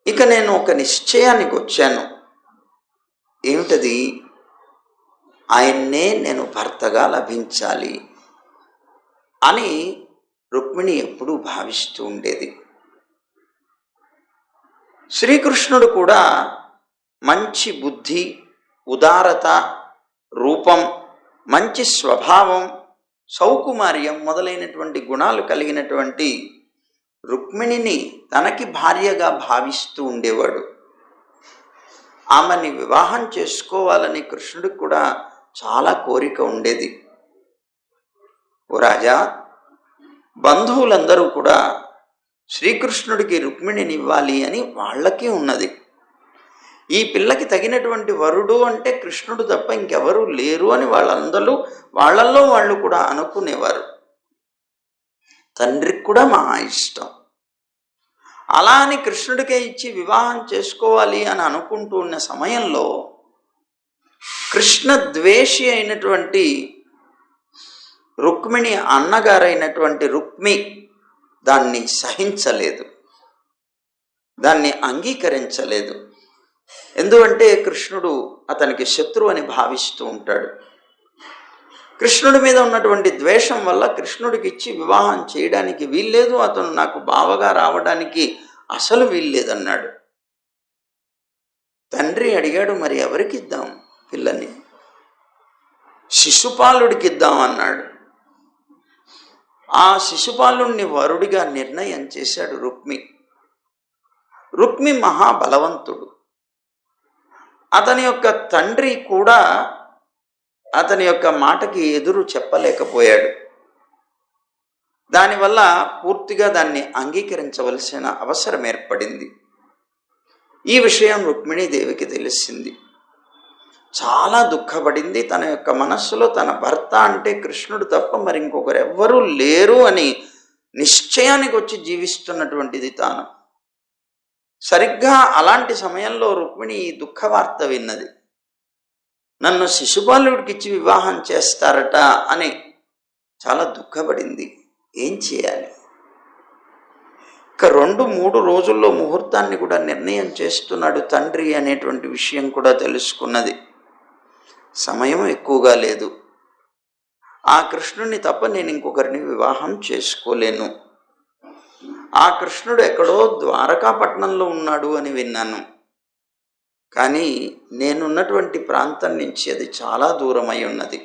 ఇక నేను ఒక నిశ్చయానికి వచ్చాను. ఏమిటది? ఆయన్నే నేను భర్తగా లభించాలి అని రుక్మిణి ఎప్పుడూ భావిస్తూ ఉండేది. శ్రీకృష్ణుడు కూడా మంచి బుద్ధి, ఉదారత, రూపం, మంచి స్వభావం, సౌకుమార్యం మొదలైనటువంటి గుణాలు కలిగినటువంటి రుక్మిణిని తనకి భార్యగా భావిస్తూ ఉండేవాడు. ఆమెని వివాహం చేసుకోవాలని కృష్ణుడికి కూడా చాలా కోరిక ఉండేది. ఓ రాజా, బంధువులందరూ కూడా శ్రీకృష్ణుడికి రుక్మిణిని ఇవ్వాలి అని వాళ్ళకి ఉన్నది. ఈ పిల్లకి తగినటువంటి వరుడు అంటే కృష్ణుడు తప్ప ఇంకెవరూ లేరు అని వాళ్ళల్లో వాళ్ళు కూడా అనుకునేవారు. తండ్రికి కూడా మహా ఇష్టం. అలా అని కృష్ణుడికే ఇచ్చి వివాహం చేసుకోవాలి అని అనుకుంటూ ఉన్న సమయంలో కృష్ణ ద్వేషి అయినటువంటి రుక్మిణి అన్నగారైనటువంటి రుక్మి దాన్ని సహించలేదు, దాన్ని అంగీకరించలేదు. ఎందుకంటే కృష్ణుడు అతనికి శత్రువు అని భావిస్తూ ఉంటాడు. కృష్ణుడి మీద ఉన్నటువంటి ద్వేషం వల్ల కృష్ణుడికి ఇచ్చి వివాహం చేయడానికి వీల్లేదు, అతను నాకు బావగా రావడానికి అసలు వీల్లేదన్నాడు. తండ్రి అడిగాడు, మరి ఎవరికి ఇద్దాం పిల్లని? శిశుపాలుడికి ఇద్దాం అన్నాడు. ఆ శిశుపాలుడిని వరుడిగా నిర్ణయం చేశాడు రుక్మి. రుక్మి మహాబలవంతుడు. అతని యొక్క తండ్రి కూడా అతని యొక్క మాటకి ఎదురు చెప్పలేకపోయాడు. దానివల్ల పూర్తిగా దాన్ని అంగీకరించవలసిన అవసరం ఏర్పడింది. ఈ విషయం రుక్మిణీదేవికి తెలిసింది. చాలా దుఃఖపడింది. తన యొక్క మనస్సులో తన భర్త అంటే కృష్ణుడు తప్ప మరి ఇంకొకరు ఎవ్వరూ లేరు అని నిశ్చయానికి వచ్చి జీవిస్తున్నటువంటిది తాను. సరిగ్గా అలాంటి సమయంలో రుక్మిణి ఈ దుఃఖవార్త విన్నది. నన్ను శిశుపాలుడికి ఇచ్చి వివాహం చేస్తారట అని చాలా దుఃఖపడింది. ఏం చేయాలి? ఇక 2-3 రోజుల్లో ముహూర్తాన్ని కూడా నిర్ణయం చేస్తున్నాడు తండ్రి అనేటువంటి విషయం కూడా తెలుసుకున్నది. సమయం ఎక్కువగా లేదు. ఆ కృష్ణుడిని తప్ప నేను ఇంకొకరిని వివాహం చేసుకోలేను. ఆ కృష్ణుడు ఎక్కడో ద్వారకాపట్నంలో ఉన్నాడు అని విన్నాను. కానీ నేనున్నటువంటి ప్రాంతం నుంచి అది చాలా దూరమై ఉన్నది.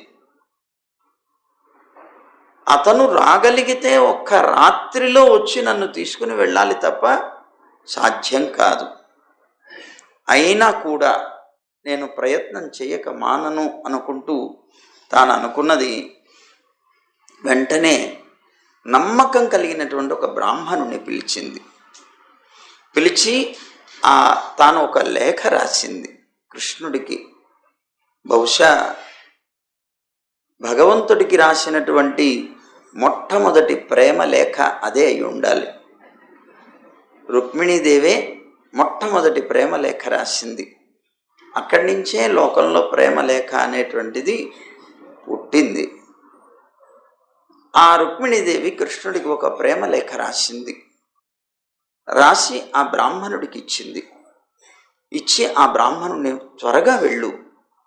అతను రాగలిగితే ఒక్క రాత్రిలో వచ్చి నన్ను తీసుకుని వెళ్ళాలి తప్ప సాధ్యం కాదు. అయినా కూడా నేను ప్రయత్నం చేయక మానను అనుకుంటూ తాను అనుకున్నది. వెంటనే నమ్మకం కలిగినటువంటి ఒక బ్రాహ్మణుని పిలిచింది. పిలిచి తాను ఒక లేఖ రాసింది కృష్ణుడికి. బహుశా భగవంతుడికి రాసినటువంటి మొట్టమొదటి ప్రేమ లేఖ అదే అయి ఉండాలి. రుక్మిణీదేవే మొట్టమొదటి ప్రేమ లేఖ రాసింది. అక్కడి నుంచే లోకంలో ప్రేమ లేఖ అనేటువంటిది పుట్టింది. ఆ రుక్మిణీదేవి కృష్ణుడికి ఒక ప్రేమ లేఖ రాసింది. రాసి ఆ బ్రాహ్మణుడికి ఇచ్చింది. ఇచ్చి ఆ బ్రాహ్మణుడిని త్వరగా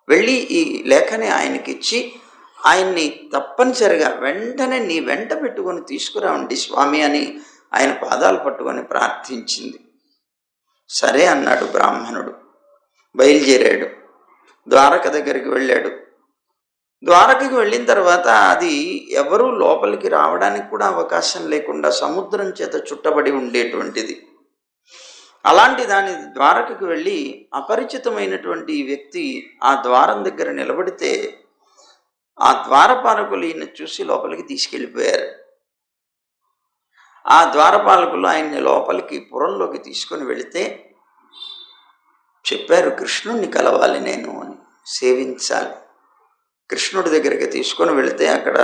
వెళ్ళి ఈ లేఖని ఆయనకి ఇచ్చి ఆయన్ని తప్పనిసరిగా వెంటనే నీ వెంట పెట్టుకొని తీసుకురావండి స్వామి అని ఆయన పాదాలు పట్టుకొని ప్రార్థించింది. సరే అన్నాడు బ్రాహ్మణుడు. బయలుదేరాడు. ద్వారక దగ్గరికి వెళ్ళాడు. ద్వారకకి వెళ్ళిన తర్వాత అది ఎవరూ లోపలికి రావడానికి కూడా అవకాశం లేకుండా సముద్రం చేత చుట్టబడి ఉండేటువంటిది. అలాంటి దాని ద్వారకకి వెళ్ళి అపరిచితమైనటువంటి వ్యక్తి ఆ ద్వారం దగ్గర నిలబడితే ఆ ద్వారపాలకులు ఈయన చూసి లోపలికి తీసుకెళ్ళిపోయారు. ఆ ద్వారపాలకులు ఆయన్ని లోపలికి పురంలోకి తీసుకొని వెళితే చెప్పారు, కృష్ణుణ్ణి కలవాలి నేను అని, సేవించాలి. కృష్ణుడి దగ్గరికి తీసుకొని వెళితే అక్కడ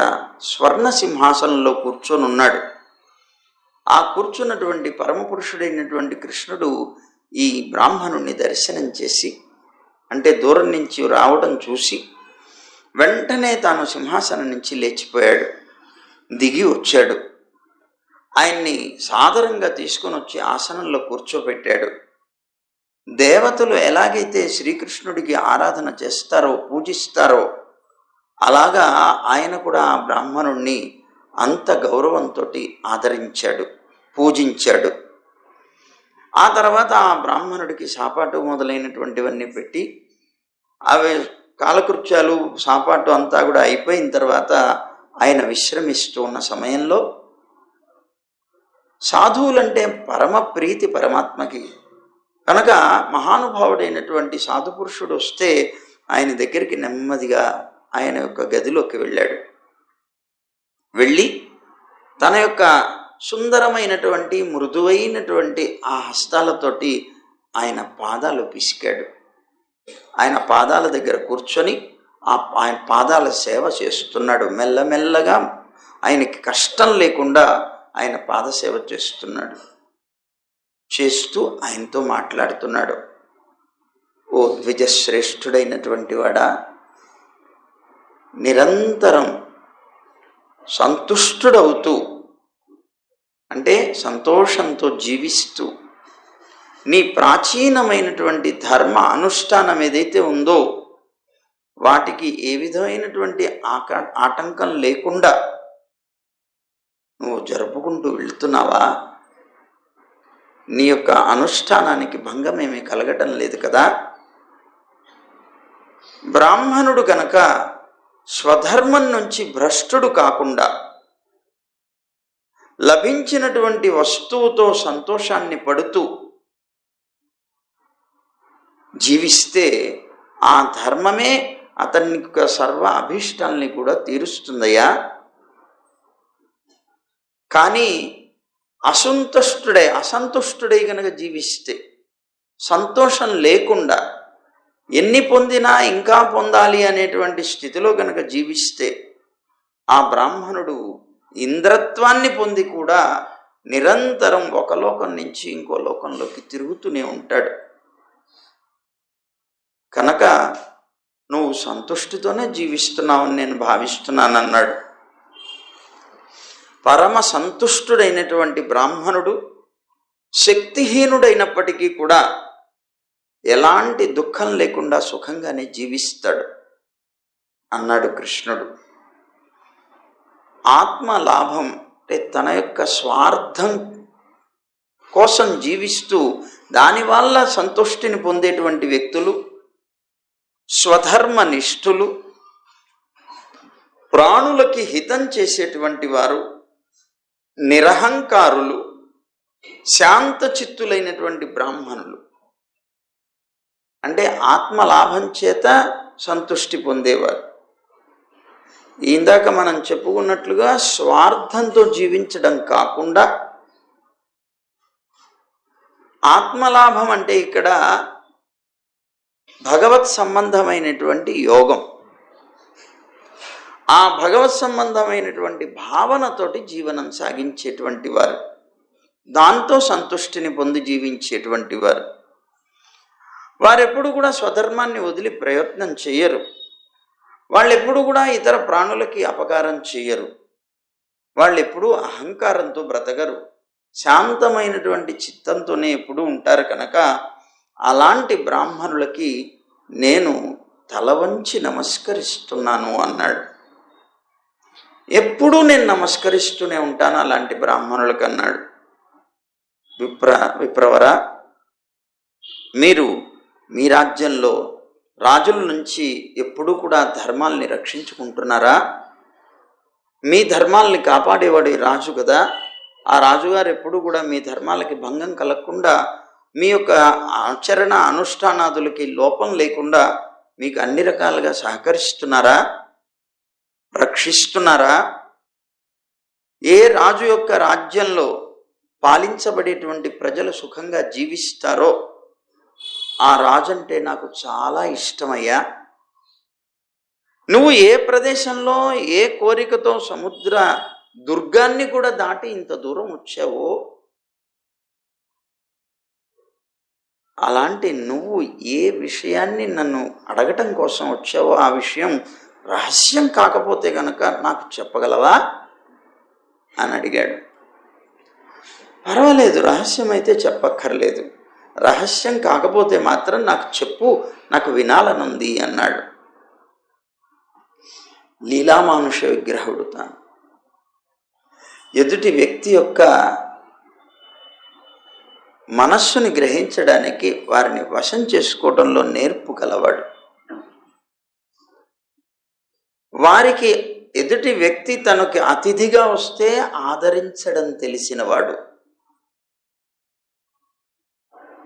స్వర్ణ సింహాసనంలో కూర్చొని ఉన్నాడు. ఆ కూర్చున్నటువంటి పరమపురుషుడైనటువంటి కృష్ణుడు ఈ బ్రాహ్మణుణ్ణి దర్శనం చేసి, అంటే దూరం నుంచి రావడం చూసి వెంటనే తాను సింహాసనం నుంచి లేచిపోయాడు. దిగి వచ్చాడు. ఆయన్ని సాదరంగా తీసుకొని వచ్చి ఆసనంలో కూర్చోబెట్టాడు. దేవతలు ఎలాగైతే శ్రీకృష్ణుడికి ఆరాధన చేస్తారో, పూజిస్తారో, అలాగా ఆయన కూడా ఆ బ్రాహ్మణుణ్ణి అంత గౌరవంతో ఆదరించాడు, పూజించాడు. ఆ తర్వాత ఆ బ్రాహ్మణుడికి సాపాటు మొదలైనటువంటివన్నీ పెట్టి అవి కాలకృత్యాలు సాపాటు అంతా కూడా అయిపోయిన తర్వాత ఆయన విశ్రమిస్తూ ఉన్న సమయంలో సాధువులంటే పరమ ప్రీతి పరమాత్మకి కనుక మహానుభావుడైనటువంటి సాధుపురుషుడు వస్తే ఆయన దగ్గరికి నెమ్మదిగా ఆయన యొక్క గదిలోకి వెళ్ళాడు. వెళ్ళి తన యొక్క సుందరమైనటువంటి మృదువైనటువంటి ఆ హస్తాలతోటి ఆయన పాదాలు పిసికాడు. ఆయన పాదాల దగ్గర కూర్చొని ఆయన పాదాల సేవ చేస్తున్నాడు. మెల్లమెల్లగా ఆయనకి కష్టం లేకుండా ఆయన పాదసేవ చేస్తున్నాడు. చేస్తూ ఆయనతో మాట్లాడుతున్నాడు. ఓ ద్విజశ్రేష్ఠుడైనటువంటి వాడా, నిరంతరం సంతుష్టుడవుతూ, అంటే సంతోషంతో జీవిస్తూ, నీ ప్రాచీనమైనటువంటి ధర్మ అనుష్ఠానం ఏదైతే ఉందో వాటికి ఏ విధమైనటువంటి ఆటంకం లేకుండా నువ్వు జరుపుకుంటూ వెళ్తున్నావా? నీ యొక్క అనుష్ఠానానికి భంగమేమీ కలగటం లేదు కదా? బ్రాహ్మణుడు గనక స్వధర్మం నుంచి భ్రష్టుడు కాకుండా లభించినటువంటి వస్తువుతో సంతోషాన్ని పడుతూ జీవిస్తే ఆ ధర్మమే అతని సర్వ అభీష్టాల్ని కూడా తీరుస్తుందయ్యా. కానీ అసంతుష్టుడై గనక జీవిస్తే, సంతోషం లేకుండా ఎన్ని పొందినా ఇంకా పొందాలి అనేటువంటి స్థితిలో గనక జీవిస్తే ఆ బ్రాహ్మణుడు ఇంద్రత్వాన్ని పొంది కూడా నిరంతరం ఒక లోకం నుంచి ఇంకో లోకంలోకి తిరుగుతూనే ఉంటాడు. కనుక నువ్వు సంతుష్టితోనే జీవిస్తున్నావని నేను భావిస్తున్నానన్నాడు. పరమ సంతుష్టుడైనటువంటి బ్రాహ్మణుడు శక్తిహీనుడైనప్పటికీ కూడా ఎలాంటి దుఃఖం లేకుండా సుఖంగానే జీవిస్తాడు అన్నాడు కృష్ణుడు. ఆత్మలాభం అంటే తన యొక్క స్వార్థం కోసం జీవిస్తూ దానివల్ల సంతుష్టిని పొందేటువంటి వ్యక్తులు, స్వధర్మ నిష్ఠులు, ప్రాణులకి హితం చేసేటువంటి వారు, నిరహంకారులు, శాంతచిత్తులైనటువంటి బ్రాహ్మణులు, అంటే ఆత్మలాభం చేత సంతుష్టి పొందేవారు. ఇందాక మనం చెప్పుకున్నట్లుగా స్వార్థంతో జీవించడం కాకుండా ఆత్మలాభం అంటే ఇక్కడ భగవత్ సంబంధమైనటువంటి యోగం. ఆ భగవత్ సంబంధమైనటువంటి భావనతోటి జీవనం సాగించేటువంటి వారు, దాంతో సంతుష్టిని పొంది జీవించేటువంటి వారు, వారెప్పుడు కూడా స్వధర్మాన్ని వదిలి ప్రయత్నం చేయరు. వాళ్ళెప్పుడు కూడా ఇతర ప్రాణులకి అపకారం చేయరు. వాళ్ళెప్పుడూ అహంకారంతో బ్రతకరు. శాంతమైనటువంటి చిత్తంతోనే ఎప్పుడూ ఉంటారు. కనుక అలాంటి బ్రాహ్మణులకి నేను తల వంచి నమస్కరిస్తున్నాను అన్నాడు. ఎప్పుడూ నేను నమస్కరిస్తూనే ఉంటాను అలాంటి బ్రాహ్మణులకు అన్నాడు. విప్రవర, మీరు మీ రాజ్యంలో రాజుల నుంచి ఎప్పుడూ కూడా ధర్మాల్ని రక్షించుకుంటున్నారా? మీ ధర్మాల్ని కాపాడేవాడు రాజు కదా. ఆ రాజుగారు ఎప్పుడు కూడా మీ ధర్మాలకి భంగం కలగకుండా, మీ యొక్క ఆచరణ అనుష్ఠానాదులకి లోపం లేకుండా మీకు అన్ని రకాలుగా సహకరిస్తున్నారా, రక్షిస్తున్నారా? ఏ రాజు యొక్క రాజ్యంలో పాలించబడేటువంటి ప్రజలు సుఖంగా జీవిస్తారో ఆ రాజు అంటే నాకు చాలా ఇష్టమయ్యా. నువ్వు ఏ ప్రదేశంలో ఏ కోరికతో సముద్ర దుర్గాన్ని కూడా దాటి ఇంత దూరం వచ్చావో, అలాంటి నువ్వు ఏ విషయాన్ని నన్ను అడగటం కోసం వచ్చావో ఆ విషయం రహస్యం కాకపోతే గనక నాకు చెప్పగలవా అని అడిగాడు. పర్వాలేదు, రహస్యం అయితే చెప్పక్కర్లేదు, రహస్యం కాకపోతే మాత్రం నాకు చెప్పు, నాకు వినాలనుంది అన్నాడు. లీలామానుష విగ్రహుడు తాను. ఎదుటి వ్యక్తి యొక్క మనస్సుని గ్రహించడానికి, వారిని వశం చేసుకోవడంలో నేర్పు గలవాడు. వారికి ఎదుటి వ్యక్తి తనకి అతిథిగా వస్తే ఆదరించడం తెలిసినవాడు.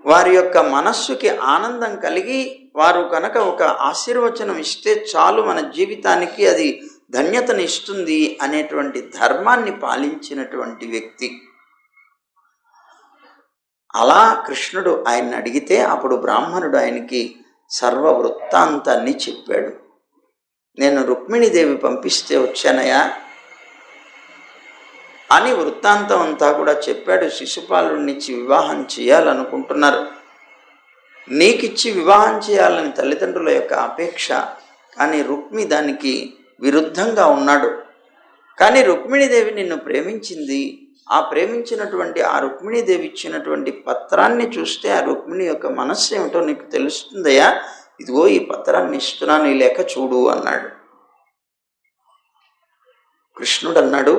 వారి యొక్క మనస్సుకి ఆనందం కలిగి వారు కనుక ఒక ఆశీర్వచనం ఇస్తే చాలు, మన జీవితానికి అది ధన్యతని ఇస్తుంది అనేటువంటి ధర్మాన్ని పాలించినటువంటి వ్యక్తి. అలా కృష్ణుడు ఆయన్ని అడిగితే అప్పుడు బ్రాహ్మణుడు ఆయనకి సర్వ వృత్తాంతాన్ని చెప్పాడు. నేను రుక్మిణీదేవి పంపిస్తే వచ్చానయా అని వృత్తాంతం అంతా కూడా చెప్పాడు. శిశుపాలునిచ్చి వివాహం చేయాలనుకుంటున్నారు. నీకిచ్చి వివాహం చేయాలని తల్లిదండ్రుల యొక్క అపేక్ష, కానీ రుక్మి దానికి విరుద్ధంగా ఉన్నాడు. కానీ రుక్మిణీదేవి నిన్ను ప్రేమించింది. ఆ ప్రేమించినటువంటి ఆ రుక్మిణీదేవి ఇచ్చినటువంటి పత్రాన్ని చూస్తే ఆ రుక్మిణి యొక్క మనస్సు ఏమిటో నీకు తెలుస్తుందయ్యా. ఇదిగో ఈ పత్రాన్ని ఇస్తున్నాను, ఈ లేఖ చూడు అన్నాడు. కృష్ణుడు అన్నాడు,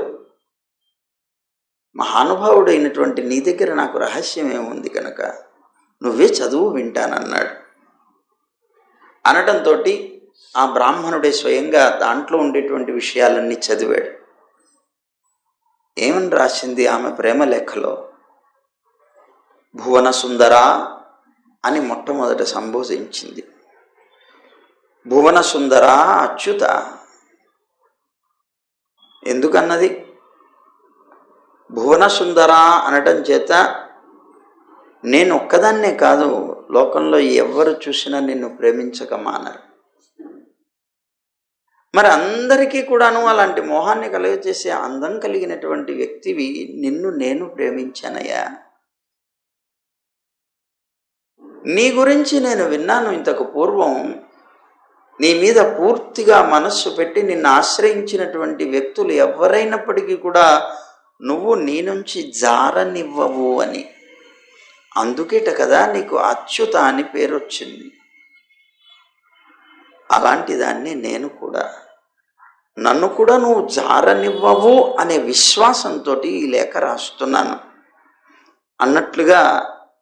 మహానుభావుడైనటువంటి నీ దగ్గర నాకు రహస్యం ఏముంది కనుక నువ్వే చదువు వింటానన్నాడు. అనడంతో ఆ బ్రాహ్మణుడే స్వయంగా దాంట్లో ఉండేటువంటి విషయాలన్నీ చదివాడు. ఏమని రాసింది ఆమె ప్రేమ లేఖలో? భువన సుందరా అని మొట్టమొదట సంబోధించింది. భువన సుందరా అచ్యుత ఎందుకన్నది? భువన సుందరా అనటం చేత నేను ఒక్కదాన్నే కాదు, లోకంలో ఎవరు చూసినా నిన్ను ప్రేమించక మానరు. మరి అందరికీ కూడాను అలాంటి మోహాన్ని కలుగజేసే అందం కలిగినటువంటి వ్యక్తివి నిన్ను నేను ప్రేమించానయ్యా. నీ గురించి నేను విన్నాను ఇంతకు పూర్వం. నీ మీద పూర్తిగా మనస్సు పెట్టి నిన్ను ఆశ్రయించినటువంటి వ్యక్తులు ఎవరైనప్పటికీ కూడా నువ్వు నీ నుంచి జారనివ్వవు అని. అందుకేట కదా నీకు అచ్యుత అని పేరు వచ్చింది. అలాంటి దాన్ని నేను కూడా, నన్ను కూడా నువ్వు జారనివ్వవు అనే విశ్వాసంతో ఈ లేఖ రాస్తున్నాను అన్నట్లుగా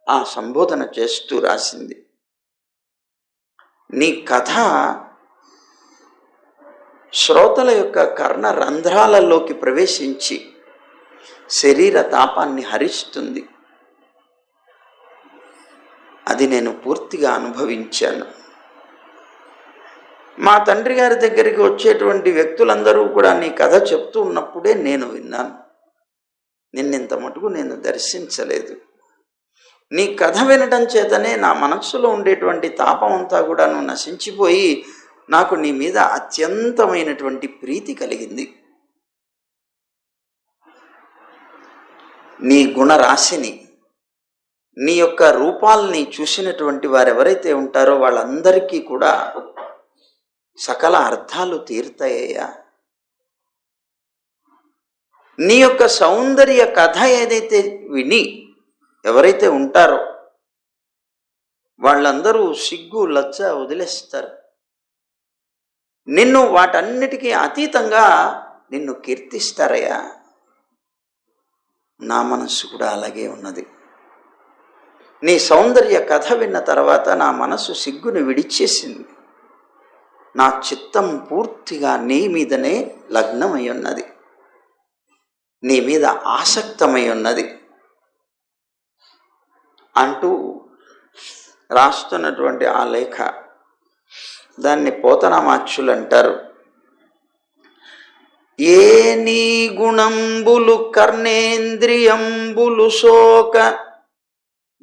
ఆ సంబోధన చేస్తూ రాసింది. నీ కథ శ్రోతల యొక్క కర్ణ రంధ్రాలలోకి ప్రవేశించి శరీర తాపాన్ని హరిస్తుంది. అది నేను పూర్తిగా అనుభవించాను. మా తండ్రి గారి దగ్గరికి వచ్చేటువంటి వ్యక్తులందరూ కూడా నీ కథ చెప్తూ ఉన్నప్పుడే నేను విన్నాను. నిన్నింత మటుకు నేను దర్శించలేదు. నీ కథ వినటం చేతనే నా మనస్సులో ఉండేటువంటి తాపం అంతా కూడా నశించిపోయి నాకు నీ మీద అత్యంతమైనటువంటి ప్రీతి కలిగింది. నీ గుణరాశిని, నీ యొక్క రూపాల్ని చూసినటువంటి వారెవరైతే ఉంటారో వాళ్ళందరికీ కూడా సకల అర్థాలు తీరుతాయ్యా. నీ యొక్క సౌందర్య కథ ఏదైతే విని ఎవరైతే ఉంటారో వాళ్ళందరూ సిగ్గు లజ్జ వదిలేస్తారు. నిన్ను వాటన్నిటికీ అతీతంగా నిన్ను కీర్తిస్తారయ్యా. నా మనస్సు కూడా అలాగే ఉన్నది. నీ సౌందర్య కథ విన్న తర్వాత నా మనస్సు సిగ్గును విడిచేసింది. నా చిత్తం పూర్తిగా నీ మీదనే లగ్నమై ఉన్నది, నీ మీద ఆసక్తమై ఉన్నది అంటూ రాస్తున్నటువంటి ఆ లేఖ, దాన్ని పోతనామాచ్యులు అంటారు. ఏ నీ గుణంబులు కర్ణేంద్రియంబులు శోక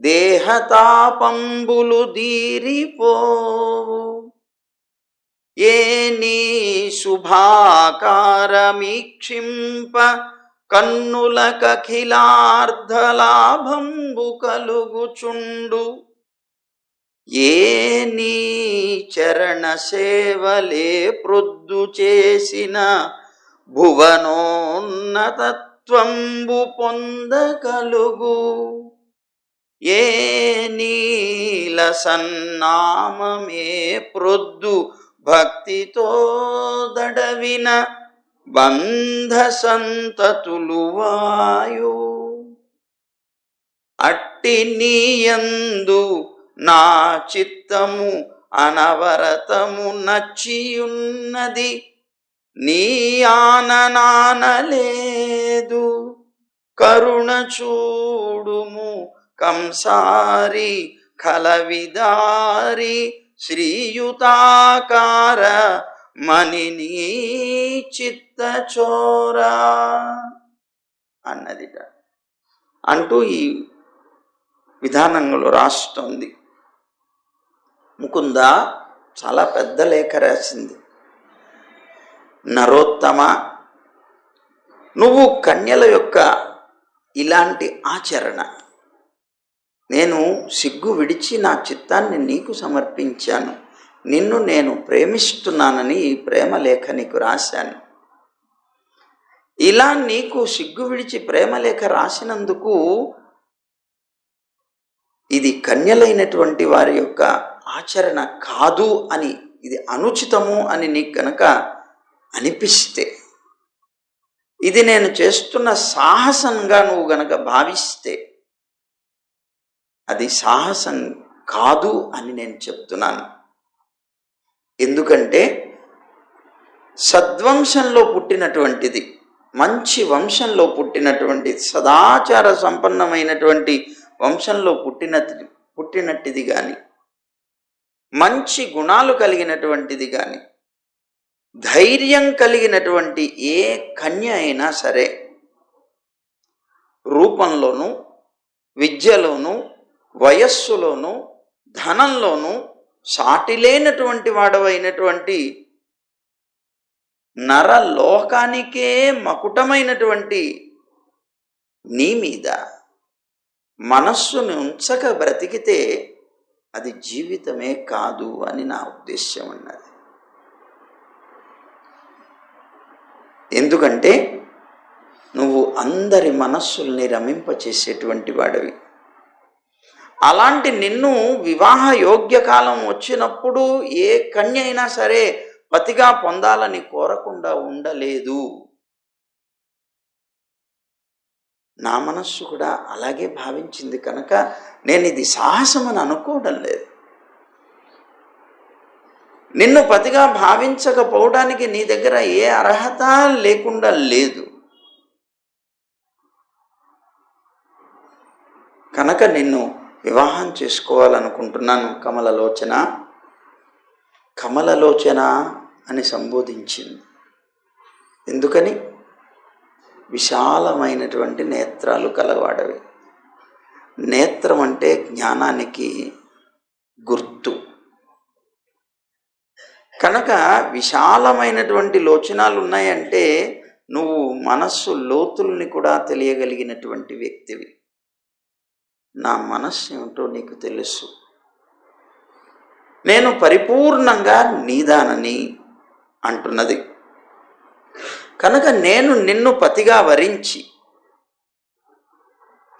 దేహతాపంబులు దీరిపోవు, ఏ నీ శుభాకారమీక్షింప కన్నులకఖిలార్ధలాభంబు కలుగుచుండు, ఏ నీ చరణ సేవలే ప్రొద్దు చేసిన భువనోన్నతత్వంబు పొందకలుగు, ఏ నీల సన్నామమే ప్రొద్దు భక్తితో దడవిన బంధ సంతతులు వాయు, అట్టి నీయందు నా చిత్తము అనవరతము నచ్చియున్నది, నీ ఆననానలేదు కరుణ చూడుము కంసారి కలవిదారి శ్రీయుతాకార మణిని చిత్తచోరా అన్నదిట. అంటూ ఈ విధానంలో రాస్తుంది. ముకుంద చాలా పెద్ద లేఖ రాసింది. నరోత్తమ, నువ్వు కన్యల యొక్క ఇలాంటి ఆచరణ, నేను సిగ్గు విడిచి నా చిత్తాన్ని నీకు సమర్పించాను, నిన్ను నేను ప్రేమిస్తున్నానని ఈ ప్రేమ లేఖ నీకు రాశాను. ఇలా నీకు సిగ్గు విడిచి ప్రేమ లేఖ రాసినందుకు ఇది కన్యలైనటువంటి వారి యొక్క ఆచరణ కాదు అని, ఇది అనుచితము అని నీకు కనుక అనిపిస్తే, ఇది నేను చేస్తున్న సాహసంగా నువ్వు గనక భావిస్తే, అది సాహసం కాదు అని నేను చెప్తున్నాను. ఎందుకంటే సద్వంశంలో పుట్టినటువంటిది, మంచి వంశంలో పుట్టినటువంటి, సదాచార సంపన్నమైనటువంటి వంశంలో పుట్టినట్టిది కానీ, మంచి గుణాలు కలిగినటువంటిది కానీ, ధైర్యం కలిగినటువంటి ఏ కన్య అయినా సరే రూపంలోనూ, విద్యలోనూ, వయస్సులోనూ, ధనంలోనూ సాటిలేనటువంటి వాడవైనటువంటి నరలోకానికే మకుటమైనటువంటి నీ మీద మనస్సును ఉంచక బ్రతికితే అది జీవితమే కాదు అని నా ఉద్దేశ్యం అన్నది. ఎందుకంటే నువ్వు అందరి మనస్సుల్ని రమింపచేసేటువంటి వాడివి. అలాంటి నిన్ను వివాహ యోగ్య కాలం వచ్చినప్పుడు ఏ కన్య అయినా సరే పతిగా పొందాలని కోరకుండా ఉండలేదు. నా మనస్సు కూడా అలాగే భావించింది కనుక నేను ఇది సాహసం అని అనుకోవడం లేదు. నిన్ను పతిగా భావించకపోవడానికి నీ దగ్గర ఏ అర్హత లేకుండా లేదు. కనుక నిన్ను వివాహం చేసుకోవాలనుకుంటున్నాను కమలలోచన. కమలలోచన అని సంబోధించింది. ఎందుకని? విశాలమైనటువంటి నేత్రాలు కలవాడవి, నేత్రం అంటే జ్ఞానానికి గుర్తు. కనుక విశాలమైనటువంటి లోచనాలు ఉన్నాయంటే నువ్వు మనస్సు లోతుల్ని కూడా తెలియగలిగినటువంటి వ్యక్తివి. నా మనస్సు ఏమిటో నీకు తెలుసు, నేను పరిపూర్ణంగా నీదానని అంటున్నది. కనుక నేను నిన్ను పతిగా వరించి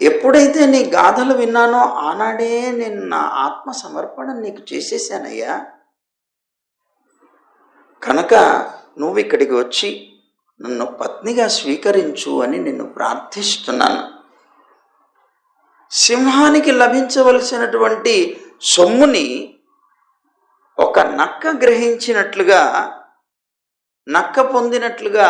ఎప్పుడైతే నీ గాథలు విన్నానో ఆనాడే నేను నా ఆత్మ సమర్పణ నీకు చేసేసానయ్యా. కనుక నువ్వు ఇక్కడికి వచ్చి నన్ను పత్నిగా స్వీకరించు అని నిన్ను ప్రార్థిస్తున్నాను. సింహానికి లభించవలసినటువంటి సొమ్ముని ఒక నక్క గ్రహించినట్లుగా, నక్క పొందినట్లుగా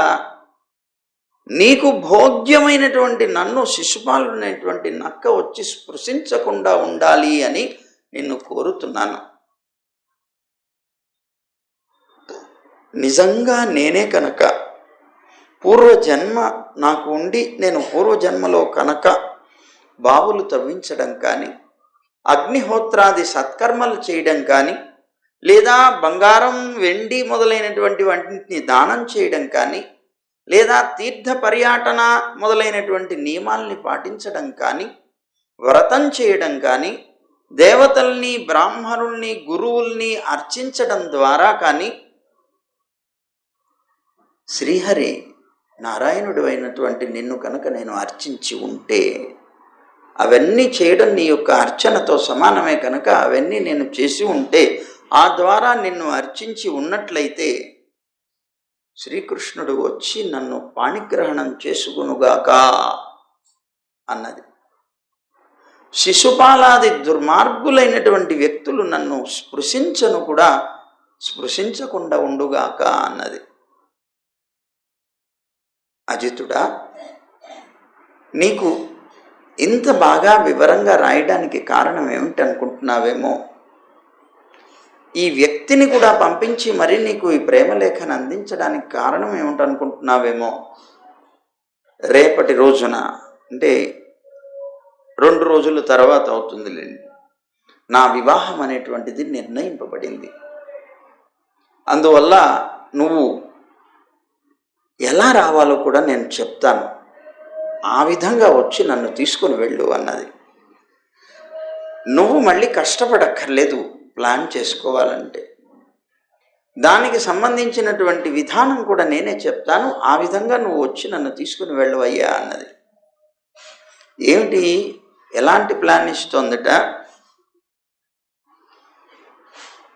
నీకు భోగ్యమైనటువంటి నన్ను శిశుపాలుడైనటువంటి నక్క వచ్చి స్పృశించకుండా ఉండాలి అని నిన్ను కోరుతున్నాను. నిజంగా నేనే కనుక పూర్వజన్మ నాకు ఉండి నేను పూర్వజన్మలో కనుక బావులు తవ్వించడం కానీ, అగ్నిహోత్రాది సత్కర్మలు చేయడం కానీ, లేదా బంగారం వెండి మొదలైనటువంటి వాటిని దానం చేయడం కానీ, లేదా తీర్థ పర్యాటన మొదలైనటువంటి నియమాల్ని పాటించడం కానీ, వ్రతం చేయడం కానీ, దేవతల్ని బ్రాహ్మణుల్ని గురువుల్ని అర్చించడం ద్వారా కానీ, శ్రీహరి నారాయణుడు అయినటువంటి నిన్ను కనుక నేను అర్చించి ఉంటే, అవన్నీ చేయడం నీ యొక్క అర్చనతో సమానమే కనుక అవన్నీ నేను చేసి ఉంటే, ఆ ద్వారా నిన్ను అర్చించి ఉన్నట్లయితే శ్రీకృష్ణుడు వచ్చి నన్ను పాణిగ్రహణం చేసుకునుగాక అన్నది. శిశుపాలాది దుర్మార్గులైనటువంటి వ్యక్తులు నన్ను స్పృశించకుండా ఉండుగాక అన్నది. అజితుడా, నీకు ఇంత బాగా వివరంగా రాయడానికి కారణం ఏమిటి అనుకుంటున్నావేమో. ఈ వ్యక్తిని కూడా పంపించి మరి నీకు ఈ ప్రేమలేఖను అందించడానికి కారణం ఏమిటనుకుంటున్నావేమో. రేపటి రోజున అంటే 2 రోజుల తర్వాత అవుతుందిలేండి, నా వివాహం అనేటువంటిది నిర్ణయింపబడింది. అందువల్ల నువ్వు ఎలా రావాలో కూడా నేను చెప్తాను, ఆ విధంగా వచ్చి నన్ను తీసుకుని వెళ్ళు అన్నది. నువ్వు మళ్ళీ కష్టపడక్కర్లేదు ప్లాన్ చేసుకోవాలంటే. దానికి సంబంధించినటువంటి విధానం కూడా నేనే చెప్తాను, ఆ విధంగా నువ్వు వచ్చి నన్ను తీసుకుని వెళ్ళవయ్యా అన్నది. ఏమిటి, ఎలాంటి ప్లాన్ ఇస్తోందట?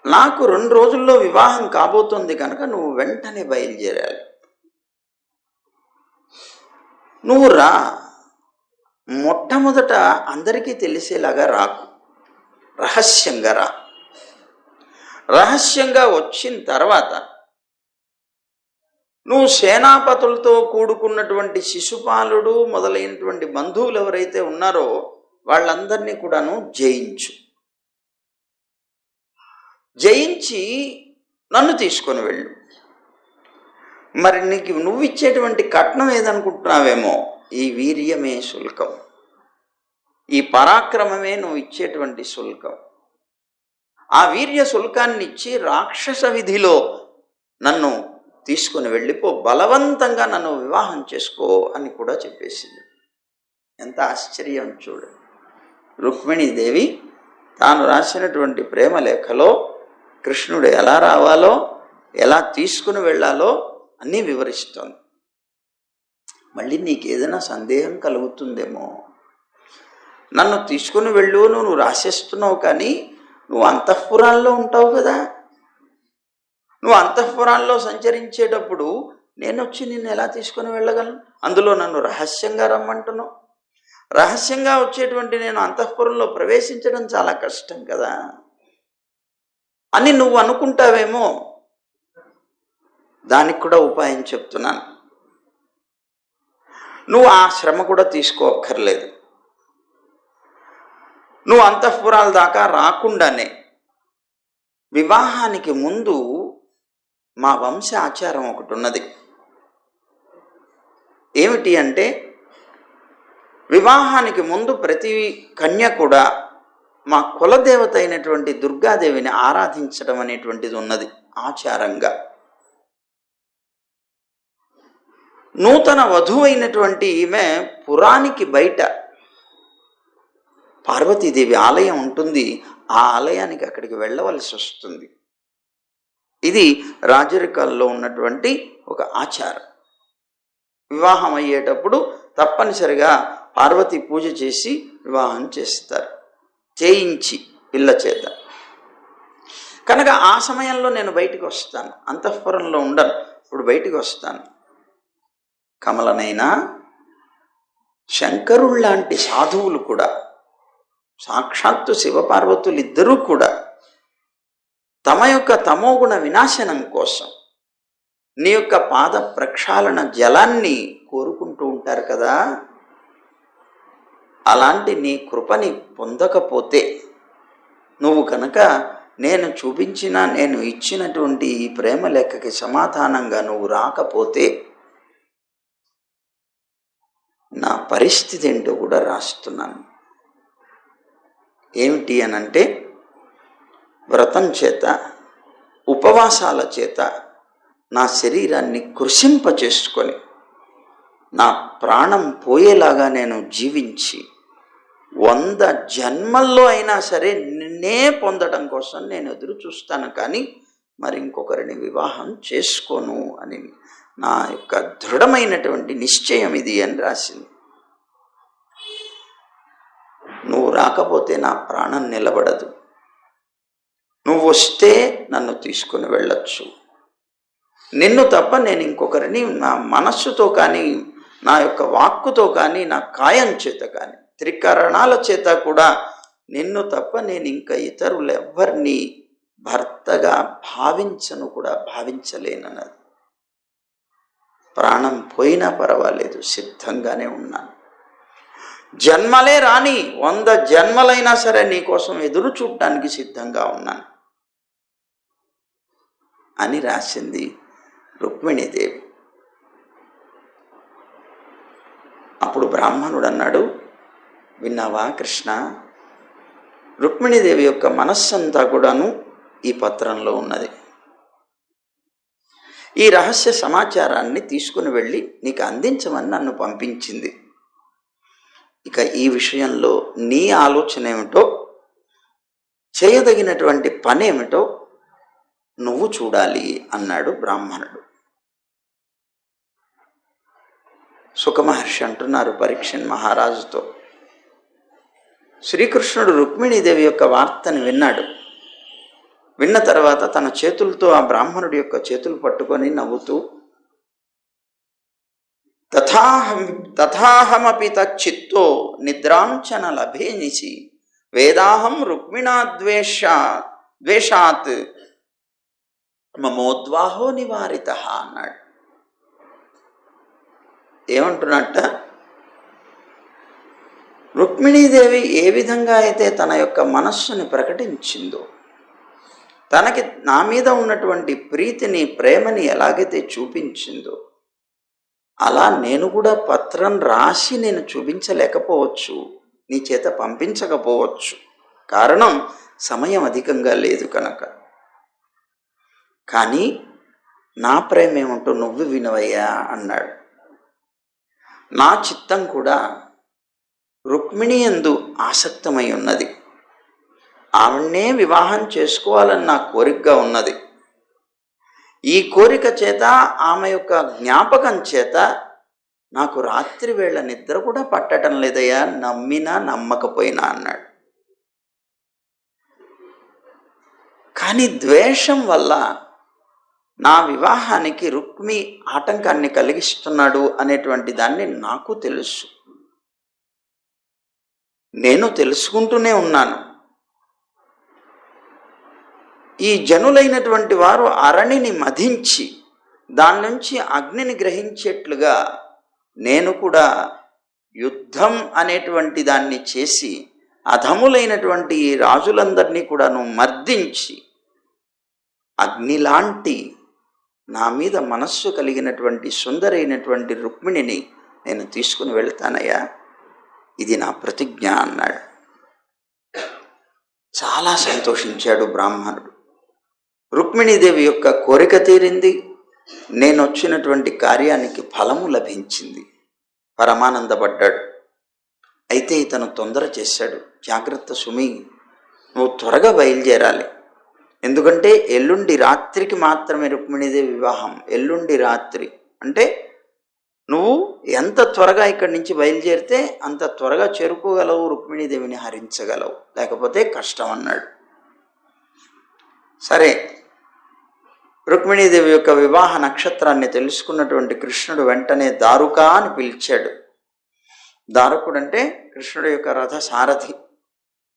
నాకు 2 రోజుల్లో వివాహం కాబోతోంది కనుక నువ్వు వెంటనే బయలుదేరాలి. నువ్వు రా, మొట్టమొదట అందరికీ తెలిసేలాగా రాకు, రహస్యంగా రా. రహస్యంగా వచ్చిన తర్వాత నువ్వు సేనాపతులతో కూడుకున్నటువంటి శిశుపాలుడు మొదలైనటువంటి బంధువులు ఎవరైతే ఉన్నారో వాళ్ళందరినీ కూడాను జయించి నన్ను తీసుకొని వెళ్ళు. మరి నీకు నువ్వు ఇచ్చేటువంటి కట్నం ఏదనుకుంటున్నావేమో, ఈ వీర్యమే శుల్కం, ఈ పరాక్రమమే నువ్వు ఇచ్చేటువంటి శుల్కం. ఆ వీర్య శుల్కాన్ని ఇచ్చి రాక్షస విధిలో నన్ను తీసుకుని వెళ్ళిపో, బలవంతంగా నన్ను వివాహం చేసుకో అని కూడా చెప్పేసింది. ఎంత ఆశ్చర్యం చూడు. రుక్మిణీదేవి తాను రాసినటువంటి ప్రేమలేఖలో కృష్ణుడు ఎలా రావాలో, ఎలా తీసుకుని వెళ్ళాలో అన్నీ వివరిస్తోంది. మళ్ళీ నీకేదైనా సందేహం కలుగుతుందేమో. నన్ను తీసుకుని వెళ్ళు నువ్వు రాసేస్తున్నావు, కానీ నువ్వు అంతఃపురాల్లో ఉంటావు కదా. నువ్వు అంతఃపురాల్లో సంచరించేటప్పుడు నేను వచ్చి నిన్ను ఎలా తీసుకుని వెళ్ళగలను? అందులో నన్ను రహస్యంగా రమ్మంటున్నావు. రహస్యంగా వచ్చేటువంటి నేను అంతఃపురంలో ప్రవేశించడం చాలా కష్టం కదా అని నువ్వు అనుకుంటావేమో. దానికి కూడా ఉపాయం చెప్తున్నాను. నువ్వు ఆ శ్రమ కూడా తీసుకోక్కర్లేదు. నువ్వు అంతఃపురాల దాకా రాకుండానే వివాహానికి ముందు మా వంశ ఆచారం ఒకటి ఉన్నది. ఏమిటి అంటే, వివాహానికి ముందు ప్రతి కన్య కూడా మా కులదేవత అయినటువంటి దుర్గాదేవిని ఆరాధించడం అనేటువంటిది ఉన్నది ఆచారంగా. నూతన వధువు అయినటువంటి ఈమె పురానికి బయట పార్వతీదేవి ఆలయం ఉంటుంది, ఆ ఆలయానికి అక్కడికి వెళ్ళవలసి వస్తుంది. ఇది రాజరికాల్లో ఉన్నటువంటి ఒక ఆచారం. వివాహం అయ్యేటప్పుడు తప్పనిసరిగా పార్వతీ పూజ చేసి వివాహం చేయించి పిల్ల చేత. కనుక ఆ సమయంలో నేను బయటికి వస్తాను, అంతఃపురంలో ఉండను, ఇప్పుడు బయటికి వస్తాను. కమలనైనా శంకరుల్లాంటి సాధువులు కూడా, సాక్షాత్తు శివపార్వతులు ఇద్దరూ కూడా తమ యొక్క తమోగుణ వినాశనం కోసం నీ యొక్క పాద ప్రక్షాళన జలాన్ని కోరుకుంటూ ఉంటారు కదా. అలాంటి నీ కృపని పొందకపోతే, నువ్వు కనుక నేను చూపించిన, నేను ఇచ్చినటువంటి ఈ ప్రేమ లెక్కకి సమాధానంగా నువ్వు రాకపోతే నా పరిస్థితి ఏంటో కూడా రాస్తున్నాను. ఏమిటి అనంటే, వ్రతం చేత, ఉపవాసాల చేత నా శరీరాన్ని కృషింపచేసుకొని నా ప్రాణం పోయేలాగా నేను జీవించి 100 జన్మల్లో అయినా సరే నిన్నే పొందడం కోసం నేను ఎదురు చూస్తాను, కానీ మరి ఇంకొకరిని వివాహం చేసుకోను అని నా యొక్క దృఢమైనటువంటి నిశ్చయం ఇది అని రాసింది. నువ్వు రాకపోతే నా ప్రాణం నిలబడదు, నువ్వు వస్తే నన్ను తీసుకుని వెళ్ళొచ్చు. నిన్ను తప్ప నేను ఇంకొకరిని నా మనస్సుతో కానీ, నా యొక్క వాక్కుతో కానీ, నా కాయం చేత కానీ, త్రికరణాల చేత కూడా నిన్ను తప్ప నేను ఇంకా ఇతరులు ఎవ్వరిని భర్తగా భావించను, కూడా భావించలేనన్నది. ప్రాణం పోయినా పర్వాలేదు, సిద్ధంగానే ఉన్నాను. జన్మలే రాని 100 జన్మలైనా సరే నీకోసం ఎదురు చూడటానికి సిద్ధంగా ఉన్నాను అని రాసింది రుక్మిణీదేవి. అప్పుడు బ్రాహ్మణుడు అన్నాడు, విన్నావా కృష్ణ, రుక్మిణీదేవి యొక్క మనస్సంతా కూడాను ఈ పత్రంలో ఉన్నది. ఈ రహస్య సమాచారాన్ని తీసుకుని వెళ్ళి నీకు అందించమని నన్ను పంపించింది. ఇక ఈ విషయంలో నీ ఆలోచన ఏమిటో, చేయదగినటువంటి పని ఏమిటో నువ్వు చూడాలి అన్నాడు బ్రాహ్మణుడు. సుఖమహర్షి అంటున్నారు పరీక్షణ్ మహారాజుతో, శ్రీకృష్ణుడు రుక్మిణీదేవి యొక్క వార్తను విన్నాడు. విన్న తర్వాత తన చేతులతో ఆ బ్రాహ్మణుడి యొక్క చేతులు పట్టుకొని నవ్వుతూ, తథాహమపి తచ్చిత్తో నిద్రాంచన లభేనిసి వేదాహం రుక్మిణా ద్వేషాత్ మమోద్వాహో నివారిత అన్నాడు. ఏమంటున్నట్ట, రుక్మిణీదేవి ఏ విధంగా అయితే తన యొక్క మనస్సుని ప్రకటించిందో, తనకి నా మీద ఉన్నటువంటి ప్రీతిని, ప్రేమని ఎలాగైతే చూపించిందో, అలా నేను కూడా పత్రం రాసి నేను చూపించలేకపోవచ్చు, నీ చేత పంపించకపోవచ్చు. కారణం సమయం అధికంగా లేదు కనుక. కానీ నా ప్రేమ ఏమంటూ నువ్వు వినవయ్యా అన్నాడు. నా చిత్తం కూడా రుక్మిణి యందు ఆసక్తమై ఉన్నది. ఆవిడ్నే వివాహం చేసుకోవాలని నా కోరికగా ఉన్నది. ఈ కోరిక చేత, ఆమె యొక్క జ్ఞాపకం చేత నాకు రాత్రి వేళ నిద్ర కూడా పట్టడం లేదయ్యా, నమ్మినా నమ్మకపోయినా అన్నాడు. కానీ ద్వేషం వల్ల నా వివాహానికి రుక్మి ఆటంకాన్ని కలిగిస్తున్నాడు అనేటువంటి దాన్ని నాకు తెలుసు. నేను తెలుసుకుంటూనే ఉన్నాను. ఈ జనులైనటువంటి వారు అరణిని మధించి దాని నుంచి అగ్నిని గ్రహించేట్లుగా నేను కూడా యుద్ధం అనేటువంటి దాన్ని చేసి అధములైనటువంటి ఈ రాజులందరినీ కూడాను మర్దించి అగ్నిలాంటి నా మీద మనస్సు కలిగినటువంటి సుందరైనటువంటి రుక్మిణిని నేను తీసుకుని వెళ్తానయ్యా. ఇది నా ప్రతిజ్ఞ అన్నాడు. చాలా సంతోషించాడు బ్రాహ్మణుడు. రుక్మిణీదేవి యొక్క కోరిక తీరింది, నేను వచ్చినటువంటి కార్యానికి ఫలము లభించింది. పరమానందపడ్డాడు. అయితే ఇతను తొందర చేశాడు. జాగ్రత్త సుమి, నువ్వు త్వరగా బయలుదేరాలి. ఎందుకంటే ఎల్లుండి రాత్రికి మాత్రమే రుక్మిణీదేవి వివాహం. ఎల్లుండి రాత్రి అంటే నువ్వు ఎంత త్వరగా ఇక్కడి నుంచి బయలుదేరితే అంత త్వరగా చేరుకోగలవు, రుక్మిణీదేవిని హరించగలవు, లేకపోతే కష్టం అన్నాడు. సరే, రుక్మిణీదేవి యొక్క వివాహ నక్షత్రాన్ని తెలుసుకున్నటువంటి కృష్ణుడు వెంటనే దారుకా అని పిలిచాడు. దారుకుడు అంటే కృష్ణుడు యొక్క రథ సారథి.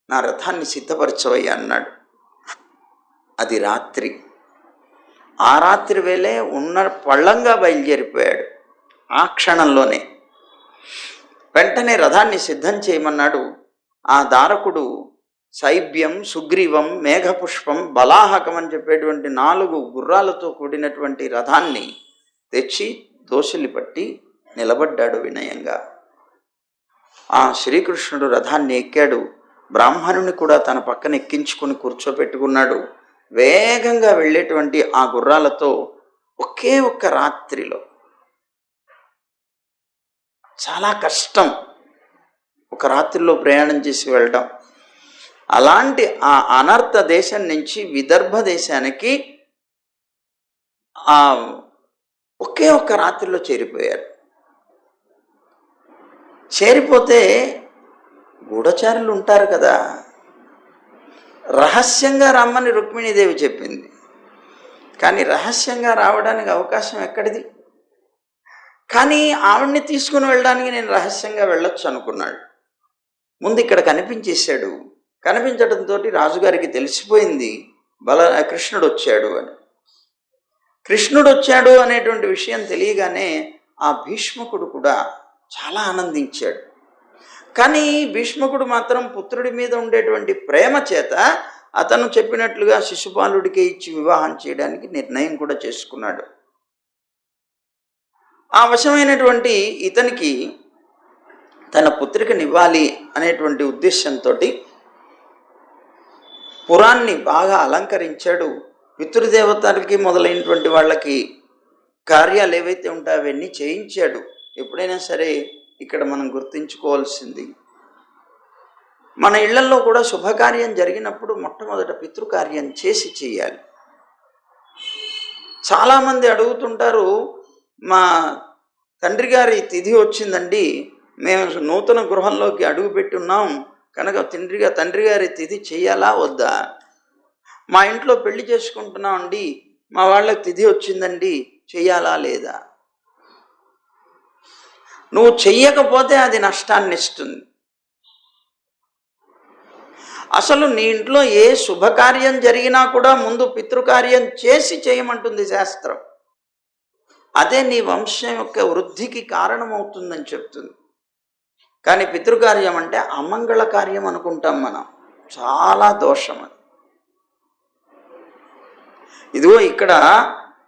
నా రథాన్ని సిద్ధపరచవయ్యా అన్నాడు. అది రాత్రి. ఆ రాత్రి వేళే ఉన్న పళ్ళంగా బయలుదేరిపోయాడు. ఆ క్షణంలోనే వెంటనే రథాన్ని సిద్ధం చేయమన్నాడు. ఆ దారకుడు శైబ్యం, సుగ్రీవం, మేఘపుష్పం, బలాహకం అని చెప్పేటువంటి 4 గుర్రాలతో కూడినటువంటి రథాన్ని తెచ్చి దోసిలి పట్టి నిలబడ్డాడు వినయంగా. ఆ శ్రీకృష్ణుడు రథాన్ని ఎక్కాడు. బ్రాహ్మణుని కూడా తన పక్కన ఎక్కించుకుని కూర్చోపెట్టుకున్నాడు. వేగంగా వెళ్ళేటువంటి ఆ గుర్రాలతో ఒకే ఒక్క రాత్రిలో, చాలా కష్టం ఒక రాత్రిలో ప్రయాణం చేసి వెళ్ళడం, అలాంటి ఆ అనర్థ దేశం నుంచి విదర్భ దేశానికి ఒకే ఒక్క రాత్రిలో చేరిపోయారు. చేరిపోతే గూఢచారులు ఉంటారు కదా, రహస్యంగా రమ్మని రుక్మిణీదేవి చెప్పింది. కానీ రహస్యంగా రావడానికి అవకాశం ఎక్కడిది? కానీ ఆవిడ్ని తీసుకుని వెళ్ళడానికి నేను రహస్యంగా వెళ్ళొచ్చు అనుకున్నాడు. ముందు ఇక్కడ కనిపించేశాడు. కనిపించడంతో రాజుగారికి తెలిసిపోయింది కృష్ణుడు వచ్చాడు అని. కృష్ణుడు వచ్చాడు అనేటువంటి విషయం తెలియగానే ఆ భీష్మకుడు కూడా చాలా ఆనందించాడు. కానీ భీష్మకుడు మాత్రం పుత్రుడి మీద ఉండేటువంటి ప్రేమ చేత అతను చెప్పినట్లుగా శిశుపాలుడికే ఇచ్చి వివాహం చేయడానికి నిర్ణయం కూడా చేసుకున్నాడు. ఆ వశమైనటువంటి ఇతనికి తన పుత్రికనివ్వాలి అనేటువంటి ఉద్దేశంతో పురాన్ని బాగా అలంకరించాడు. పితృదేవతలకి మొదలైనటువంటి వాళ్ళకి కార్యాలు ఏవైతే ఉంటాయో అవన్నీ చేయించాడు. ఎప్పుడైనా సరే ఇక్కడ మనం గుర్తుంచుకోవాల్సింది, మన ఇళ్లలో కూడా శుభకార్యం జరిగినప్పుడు మొట్టమొదట పితృకార్యం చేసి చేయాలి. చాలామంది అడుగుతుంటారు, మా తండ్రి గారి తిథి వచ్చిందండి, మేము నూతన గృహంలోకి అడుగు పెట్టున్నాం కనుక తండ్రి గారి తిథి చెయ్యాలా వద్దా? మా ఇంట్లో పెళ్లి చేసుకుంటున్నాం అండి, మా వాళ్ళకి తిథి వచ్చిందండి, చెయ్యాలా లేదా? నువ్వు చెయ్యకపోతే అది నష్టాన్ని ఇస్తుంది. అసలు నీ ఇంట్లో ఏ శుభకార్యం జరిగినా కూడా ముందు పితృకార్యం చేసి చేయమంటుంది శాస్త్రం. అదే నీ వంశం యొక్క వృద్ధికి కారణమవుతుందని చెప్తుంది. కానీ పితృకార్యం అంటే అమంగళ కార్యం అనుకుంటాం మనం. చాలా దోషం అది. ఇదిగో ఇక్కడ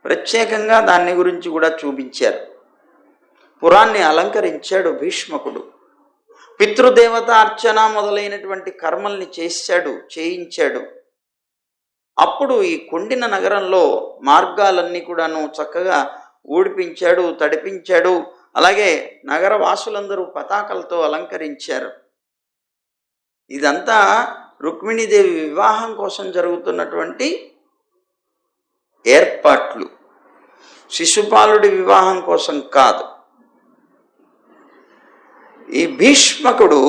ప్రత్యేకంగా దాన్ని గురించి కూడా చూపించారు. పురాన్ని అలంకరించాడు భీష్మకుడు. పితృదేవత అర్చన మొదలైనటువంటి కర్మల్ని చేయించాడు. అప్పుడు ఈ కొండిన నగరంలో మార్గాలన్నీ కూడాను చక్కగా ఊడిపించాడు, తడిపించాడు. అలాగే నగర వాసులందరూ పతాకలతో అలంకరించారు. ఇదంతా రుక్మిణీదేవి వివాహం కోసం జరుగుతున్నటువంటి ఏర్పాట్లు, శిశుపాలుడి వివాహం కోసం కాదు. ఈ భీష్మకుడు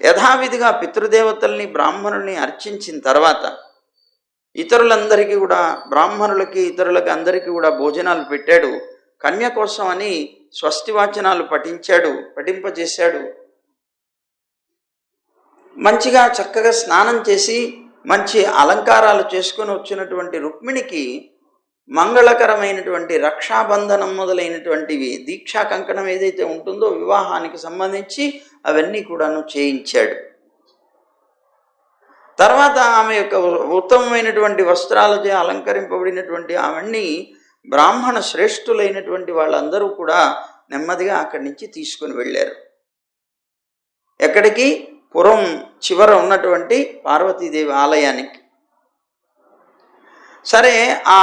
యథావిధిగా పితృదేవతల్ని బ్రాహ్మణుల్ని అర్చించిన తర్వాత ఇతరులందరికీ కూడా, బ్రాహ్మణులకి ఇతరులకి అందరికీ కూడా భోజనాలు పెట్టాడు. కన్య కోసం అని స్వస్తివాచనాలు పఠింపజేశాడు. మంచిగా చక్కగా స్నానం చేసి మంచి అలంకారాలు చేసుకొని వచ్చినటువంటి రుక్మిణికి మంగళకరమైనటువంటి రక్షాబంధనం మొదలైనటువంటివి, దీక్షా కంకణం ఏదైతే ఉంటుందో వివాహానికి సంబంధించి అవన్నీ కూడాను చేయించాడు. తర్వాత ఆమె యొక్క ఉత్తమమైనటువంటి వస్త్రాలచే అలంకరింపబడినటువంటి ఆమెని బ్రాహ్మణ శ్రేష్ఠులైనటువంటి వాళ్ళందరూ కూడా నెమ్మదిగా అక్కడి నుంచి తీసుకుని వెళ్ళారు. ఎక్కడికి? పురం చివర ఉన్నటువంటి పార్వతీదేవి ఆలయానికి. సరే, ఆ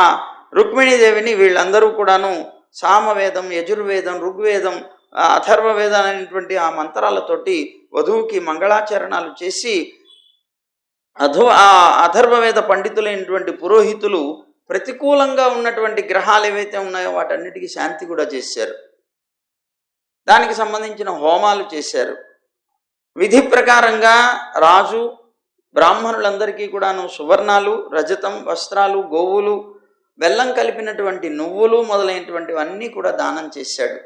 రుక్మిణీదేవిని వీళ్ళందరూ కూడాను సామవేదం, యజుర్వేదం, ఋగ్వేదం, అథర్వవేదం అనేటువంటి ఆ మంత్రాలతోటి వధువుకి మంగళాచరణాలు చేసి ఆ అథర్వవేద పండితులైనటువంటి పురోహితులు ప్రతికూలంగా ఉన్నటువంటి గ్రహాలు ఏవైతే ఉన్నాయో వాటన్నిటికీ శాంతి కూడా చేశారు. దానికి సంబంధించిన హోమాలు చేశారు. విధి ప్రకారంగా రాజు బ్రాహ్మణులందరికీ కూడాను సువర్ణాలు, రజతం, వస్త్రాలు, గోవులు, బెల్లం కలిపినటువంటి నువ్వులు మొదలైనటువంటివన్నీ కూడా దానం చేశాడు.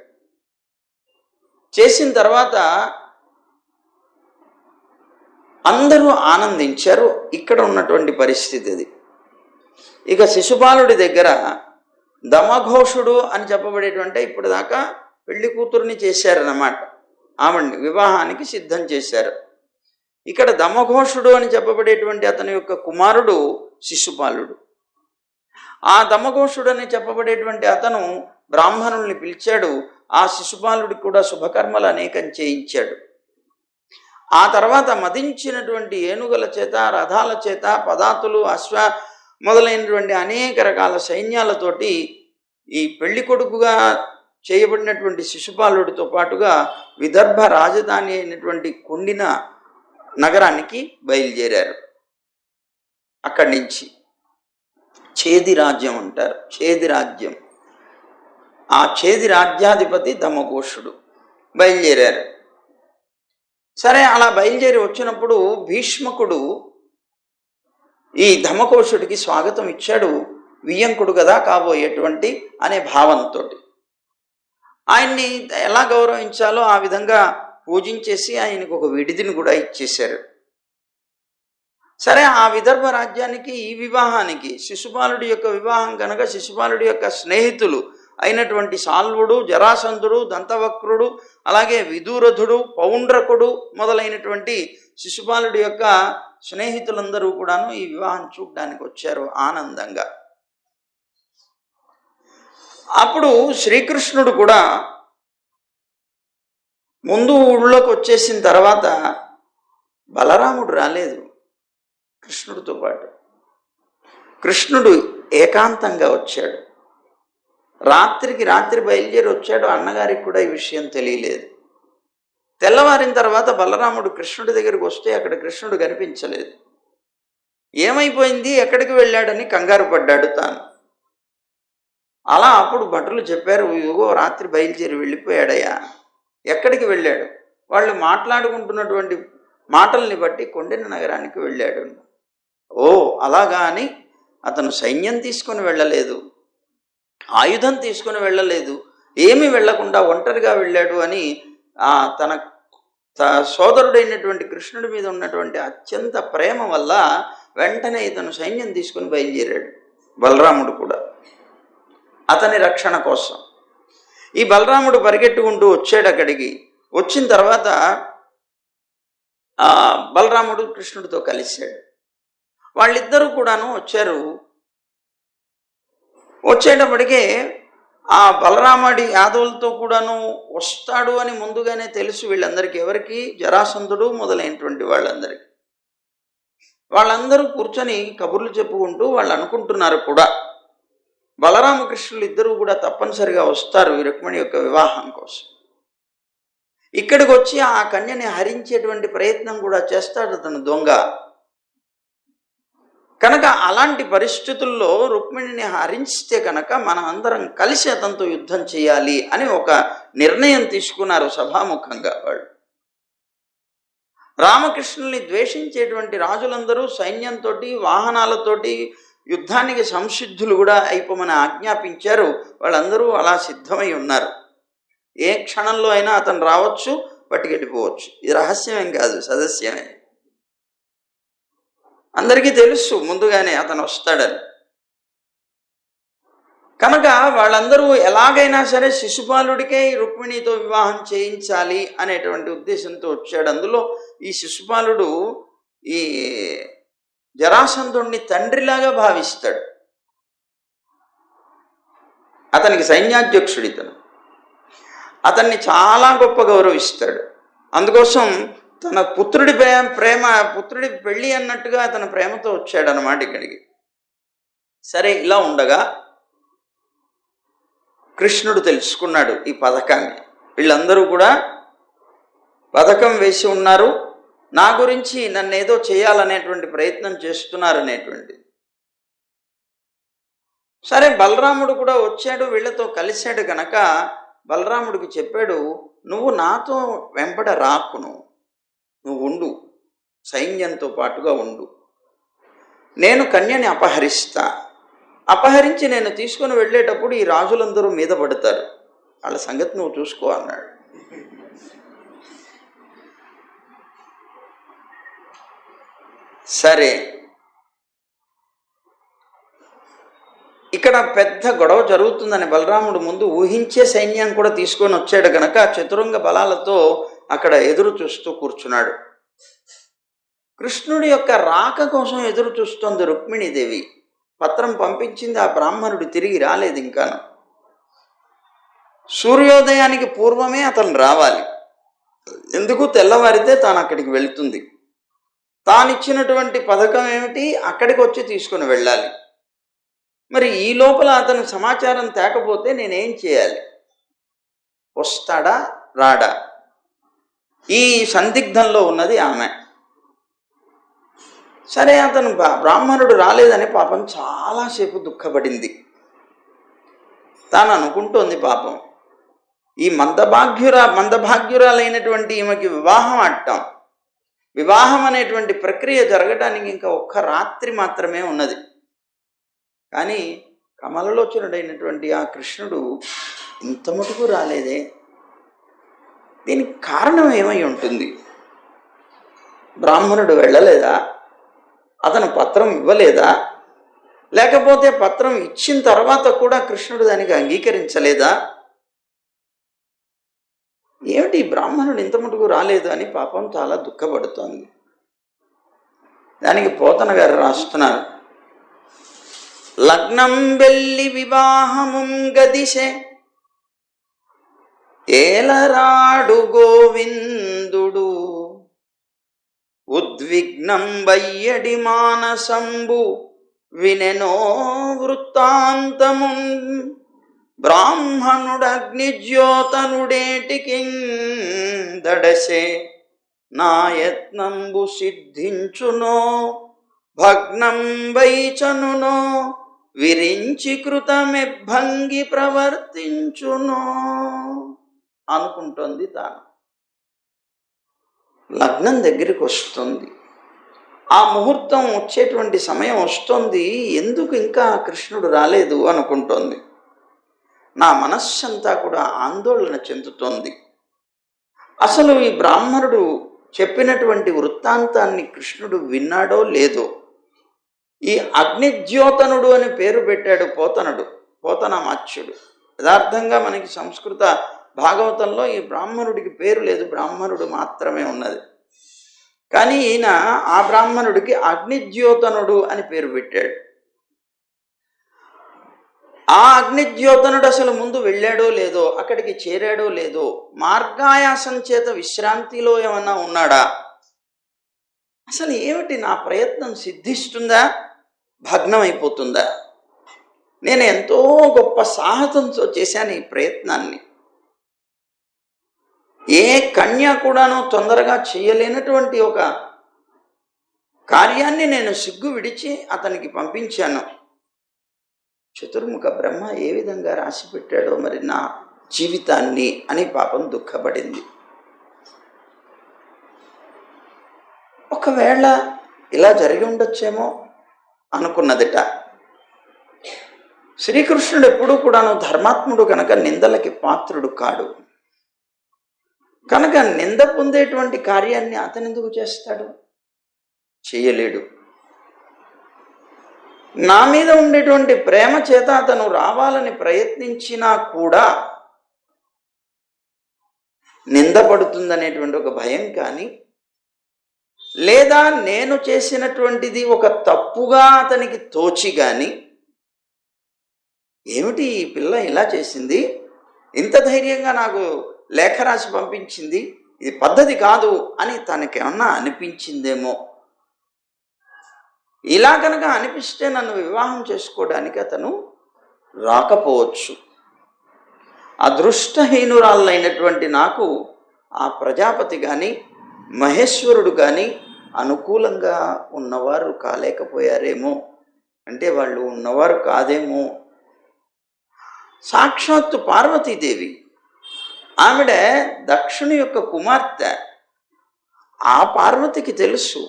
చేసిన తర్వాత అందరూ ఆనందించారు. ఇక్కడ ఉన్నటువంటి పరిస్థితి అది. ఇక శిశుపాలుడి దగ్గర దమఘోషుడు అని చెప్పబడేటువంటి ఇప్పుడు దాకా పెళ్లి కూతుర్ని చేశారన్నమాట, ఆవిడ్ని వివాహానికి సిద్ధం చేశారు. ఇక్కడ దమఘోషుడు అని చెప్పబడేటువంటి అతని యొక్క కుమారుడు శిశుపాలుడు. ఆ దమఘోషుడు అని చెప్పబడేటువంటి అతను బ్రాహ్మణుల్ని పిలిచాడు. ఆ శిశుపాలుడికి కూడా శుభకర్మలు అనేకం చేయించాడు. ఆ తర్వాత మదించినటువంటి ఏనుగుల చేత, రథాల చేత, పదాతులు, అశ్వ మొదలైనటువంటి అనేక రకాల సైన్యాలతోటి ఈ పెళ్లి కొడుకుగా చేయబడినటువంటి శిశుపాలుడితో పాటుగా విదర్భ రాజధాని అయినటువంటి కొండిన నగరానికి బయలుదేరారు. అక్కడి నుంచి చేది రాజ్యం అంటారు, చేది రాజ్యం. ఆ చేది రాజ్యాధిపతి దమఘోషుడు బయలుదేరారు. సరే, అలా బయలుదేరి వచ్చినప్పుడు భీష్మకుడు ఈ దమఘోషుడికి స్వాగతం ఇచ్చాడు. వియ్యంకుడు కదా కాబోయేటువంటి అనే భావంతో ఆయన్ని ఎలా గౌరవించాలో ఆ విధంగా పూజించేసి ఆయనకు ఒక విడిదిని కూడా ఇచ్చేశారు. సరే, ఆ విదర్భ రాజ్యానికి ఈ వివాహానికి శిశుపాలుడి యొక్క వివాహం కనుక శిశుపాలుడి యొక్క స్నేహితులు అయినటువంటి సాల్వుడు, జరాసంధుడు, దంతవక్రుడు, అలాగే విదూరథుడు, పౌండ్రకుడు మొదలైనటువంటి శిశుపాలుడి యొక్క స్నేహితులందరూ కూడాను ఈ వివాహం చూడడానికి వచ్చారు ఆనందంగా. అప్పుడు శ్రీకృష్ణుడు కూడా ముందు ఊళ్ళోకి వచ్చేసిన తర్వాత బలరాముడు రాలేదు కృష్ణుడితో పాటు. కృష్ణుడు ఏకాంతంగా వచ్చాడు. రాత్రికి రాత్రి బయలుదేరి వచ్చాడు. అన్నగారికి కూడా ఈ విషయం తెలియలేదు. తెల్లవారిన తర్వాత బలరాముడు కృష్ణుడి దగ్గరికి వస్తే అక్కడ కృష్ణుడు కనిపించలేదు. ఏమైపోయింది, ఎక్కడికి వెళ్ళాడని కంగారు పడ్డాడు తాను. అలా అప్పుడు భటులు చెప్పారు, ఇగో రాత్రి బయలుదేరి వెళ్ళిపోయాడయ్యా. ఎక్కడికి వెళ్ళాడు? వాళ్ళు మాట్లాడుకుంటున్నటువంటి మాటల్ని బట్టి కొండెన నగరానికి వెళ్ళాడు. ఓ అలాగా అని అతను సైన్యం తీసుకొని వెళ్ళలేదు, ఆయుధం తీసుకొని వెళ్ళలేదు, ఏమీ వెళ్లకుండా ఒంటరిగా వెళ్ళాడు అని తన సోదరుడైనటువంటి కృష్ణుడి మీద ఉన్నటువంటి అత్యంత ప్రేమ వల్ల వెంటనే ఇతను సైన్యం తీసుకొని బయలుదేరాడు. బలరాముడు కూడా అతని రక్షణ కోసం. ఈ బలరాముడు పరిగెట్టుకుంటూ వచ్చాడు అక్కడికి. వచ్చిన తర్వాత బలరాముడు కృష్ణుడితో కలిశాడు. వాళ్ళిద్దరూ కూడాను వచ్చారు. వచ్చేటప్పటికే ఆ బలరాముడి యాదవులతో కూడాను వస్తాడు అని ముందుగానే తెలుసు వీళ్ళందరికీ. ఎవరికి? జరాసంధుడు మొదలైనటువంటి వాళ్ళందరికీ. వాళ్ళందరూ కూర్చొని కబుర్లు చెప్పుకుంటూ వాళ్ళు అనుకుంటున్నారు కూడా, బలరామకృష్ణులు ఇద్దరూ కూడా తప్పనిసరిగా వస్తారు ఈ రుక్మిణి యొక్క వివాహం కోసం. ఇక్కడికి వచ్చి ఆ కన్యని హరించేటువంటి ప్రయత్నం కూడా చేస్తాడు అతను దొంగ. కనుక అలాంటి పరిస్థితుల్లో రుక్మిణిని హరిస్తే కనుక మనం అందరం కలిసి అతనితో యుద్ధం చేయాలి అని ఒక నిర్ణయం తీసుకున్నారు సభాముఖంగా వాళ్ళు. రామకృష్ణుల్ని ద్వేషించేటువంటి రాజులందరూ సైన్యంతో, వాహనాలతోటి యుద్ధానికి సంసిద్ధులు కూడా అయిపోమని ఆజ్ఞాపించారు. వాళ్ళందరూ అలా సిద్ధమై ఉన్నారు. ఏ క్షణంలో అయినా అతను రావచ్చు, పట్టుకెళ్ళిపోవచ్చు. ఇది రహస్యమేం కాదు, సదస్యమే. అందరికీ తెలుసు ముందుగానే అతను వస్తాడని. కనుక వాళ్ళందరూ ఎలాగైనా సరే శిశుపాలుడికే ఈ రుక్మిణితో వివాహం చేయించాలి అనేటువంటి ఉద్దేశంతో వచ్చాడు. అందులో ఈ శిశుపాలుడు ఈ జరాసంధుణ్ణి తండ్రిలాగా భావిస్తాడు. అతనికి సైన్యాధ్యక్షుడు ఇతను. అతన్ని చాలా గొప్ప గౌరవిస్తాడు. అందుకోసం తన పుత్రుడి ప్రేమ పుత్రుడి పెళ్ళి అన్నట్టుగా తన ప్రేమతో వచ్చాడనమాట ఇక్కడికి. సరే, ఇలా ఉండగా కృష్ణుడు తెలుసుకున్నాడు ఈ పథకాన్ని. వీళ్ళందరూ కూడా పథకం వేసి ఉన్నారు, నా గురించి నన్నేదో చేయాలనేటువంటి ప్రయత్నం చేస్తున్నారనేటువంటి. సరే, బలరాముడు కూడా వచ్చాడు, వీళ్ళతో కలిశాడు కనుక బలరాముడికి చెప్పాడు, నువ్వు నాతో వెంబడ రాకును, నువ్వు ఉండు, సైన్యంతో పాటుగా ఉండు, నేను కన్యని అపహరిస్తా, అపహరించి నేను తీసుకొని వెళ్ళేటప్పుడు ఈ రాజులందరూ మీద పడతారు, వాళ్ళ సంగతి నువ్వు చూసుకో అన్నాడు. సరే, ఇక్కడ పెద్ద గొడవ జరుగుతుందని బలరాముడు ముందు ఊహించే సైన్యాన్ని కూడా తీసుకొని వచ్చాడు కనుక చతురంగ బలాలతో అక్కడ ఎదురు చూస్తూ కూర్చున్నాడు. కృష్ణుడి యొక్క రాక కోసం ఎదురు చూస్తోంది రుక్మిణీదేవి. పత్రం పంపించింది, ఆ బ్రాహ్మణుడు తిరిగి రాలేదు ఇంకా. సూర్యోదయానికి పూర్వమే అతను రావాలి, ఎందుకు తెల్లవారితే తాను అక్కడికి వెళ్తుంది. తానిచ్చినటువంటి పథకం ఏమిటి, అక్కడికి వచ్చి తీసుకుని వెళ్ళాలి. మరి ఈ లోపల అతను సమాచారం తేకపోతే నేనేం చేయాలి? వస్తాడా రాడా, ఈ సందిగ్ధంలో ఉన్నది ఆమె. సరే, అతను బ్రాహ్మణుడు రాలేదని పాపం చాలాసేపు దుఃఖపడింది. తాను అనుకుంటోంది, పాపం ఈ మందభాగ్యురాలైనటువంటి ఈమెకి వివాహం ఆడటం, వివాహం అనేటువంటి ప్రక్రియ జరగడానికి ఇంకా ఒక్క రాత్రి మాత్రమే ఉన్నది. కానీ కమలలోచనుడైనటువంటి ఆ కృష్ణుడు ఇంత మటుకు రాలేదే, దీనికి కారణం ఏమై ఉంటుంది? బ్రాహ్మణుడు వెళ్ళలేదా? అతను పత్రం ఇవ్వలేదా? లేకపోతే పత్రం ఇచ్చిన తర్వాత కూడా కృష్ణుడు దానికి అంగీకరించలేదా? ఏమిటి బ్రాహ్మణుడు ఇంత మటుకు రాలేదు అని పాపం చాలా దుఃఖపడుతోంది. దానికి పోతన గారు రాస్తున్నారు, లగ్నం వెళ్ళి వివాహముం గదిశే ఏలరాడు గోవిందుడు ఉద్విగ్నం వయ్యడి మానసంబు వినెనో వృత్తాంతమున్ బ్రాహ్మణుడగ్నిజ్యోతనుడేటికి దడసే నాయత్నంబు సిద్ధించునో భగ్నం వైచనునో విరించి కృతమెభంగి ప్రవర్తించునో అనుకుంటోంది తాను. లగ్నం దగ్గరికి వస్తుంది, ఆ ముహూర్తం వచ్చేటువంటి సమయం వస్తుంది, ఎందుకు ఇంకా కృష్ణుడు రాలేదు అనుకుంటోంది. నా మనస్సంతా కూడా ఆందోళన చెందుతోంది. అసలు ఈ బ్రాహ్మణుడు చెప్పినటువంటి వృత్తాంతాన్ని కృష్ణుడు విన్నాడో లేదో. ఈ అగ్నిజ్యోతనుడు అని పేరు పెట్టాడు పోతనామాచ్యుడు. యథార్థంగా మనకి సంస్కృత భాగవతంలో ఈ బ్రాహ్మణుడికి పేరు లేదు, బ్రాహ్మణుడు మాత్రమే ఉన్నది. కానీ ఈయన ఆ బ్రాహ్మణుడికి అగ్నిజ్యోతనుడు అని పేరు పెట్టాడు. ఆ అగ్నిజ్యోతనుడు అసలు ముందు వెళ్ళాడో లేదో, అక్కడికి చేరాడో లేదో, మార్గాయాసం చేత విశ్రాంతిలో ఏమన్నా ఉన్నాడా, అసలు ఏమిటి, నా ప్రయత్నం సిద్ధిస్తుందా భగ్నమైపోతుందా? నేను ఎంతో గొప్ప సాహసంతో చేశాను ఈ ప్రయత్నాన్ని. ఏ కన్య కూడాను తొందరగా చేయలేనటువంటి ఒక కార్యాన్ని నేను సిగ్గు విడిచి అతనికి పంపించాను. చతుర్ముఖ బ్రహ్మ ఏ విధంగా రాసి పెట్టాడో మరి నా జీవితాన్ని అని పాపం దుఃఖపడింది. ఒకవేళ ఇలా జరిగి ఉండొచ్చేమో అనుకున్నదిట. శ్రీకృష్ణుడు ఎప్పుడూ కూడాను ధర్మాత్ముడు కనుక నిందలకి పాత్రుడు కాడు. కనుక నింద పొందేటువంటి కార్యాన్ని అతను ఎందుకు చేస్తాడు? చేయలేడు. నా మీద ఉండేటువంటి ప్రేమ చేత అతను రావాలని ప్రయత్నించినా కూడా నిందపడుతుందనేటువంటి ఒక భయం కానీ, లేదా నేను చేసినటువంటిది ఒక తప్పుగా అతనికి తోచి కానీ, ఏమిటి ఈ పిల్ల ఇలా చేసింది, ఇంత ధైర్యంగా నాకు లేఖ రాసి పంపించింది, ఇది పద్ధతి కాదు అని తనకేమన్నా అనిపించిందేమో. ఇలా కనుక అనిపిస్తే నన్ను వివాహం చేసుకోవడానికి అతను రాకపోవచ్చు. అదృష్టహీనురాలైనటువంటి నాకు ఆ ప్రజాపతి కానీ మహేశ్వరుడు కానీ అనుకూలంగా ఉన్నవారు కాలేకపోయారేమో, అంటే వాళ్ళు ఉన్నవారు కాదేమో. సాక్షాత్తు పార్వతీదేవి, ఆవిడ దక్షుని యొక్క కుమార్తె. ఆ పార్వతికి తెలుసు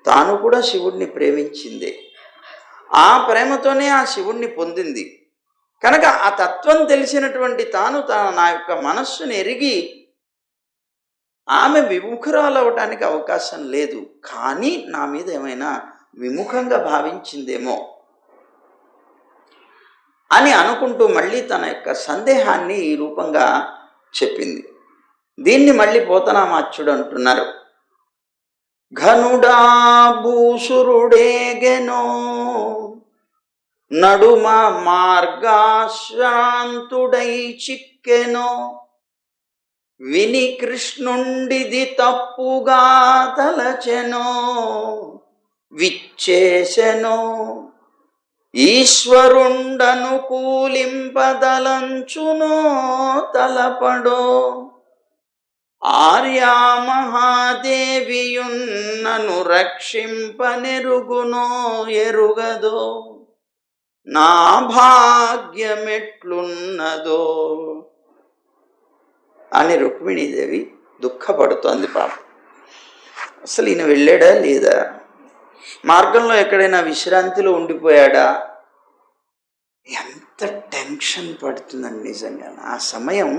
తాను కూడా శివుణ్ణి ప్రేమించింది. ఆ ప్రేమతోనే ఆ శివుణ్ణి పొందింది కనుక ఆ తత్వం తెలిసినటువంటి తాను నా యొక్క మనస్సును ఎరిగి ఆమె విముఖురాలవటానికి అవకాశం లేదు, కానీ నా మీద ఏమైనా విముఖంగా భావించిందేమో అని అనుకుంటూ మళ్ళీ తన యొక్క సందేహాన్ని ఈ రూపంగా చెప్పింది. దీన్ని మళ్ళీ పోతనామాచ్యుడు అంటున్నారు. ఘనుడా భూసురుడేగెనో నడుమ మార్గాశ్రాంతుడై చిక్కెనో విని కృష్ణుండిది తప్పుగా తలచెనో విచ్చేసెనో ఈశ్వరుండను కూలింపదలంచునో తలపడో ఆర్యా మహాదేవియున్నను రక్షింపనెరుగునో ఎరుగదో నా భాగ్యమెట్లున్నదో అని రుక్మిణీదేవి దుఃఖపడుతోంది. పాపం అసలు ఈయన వెళ్ళాడా లేదా, మార్గంలో ఎక్కడైనా విశ్రాంతిలో ఉండిపోయాడా, ఎంత టెన్షన్ పడుతుందండి నిజంగా. ఆ సమయం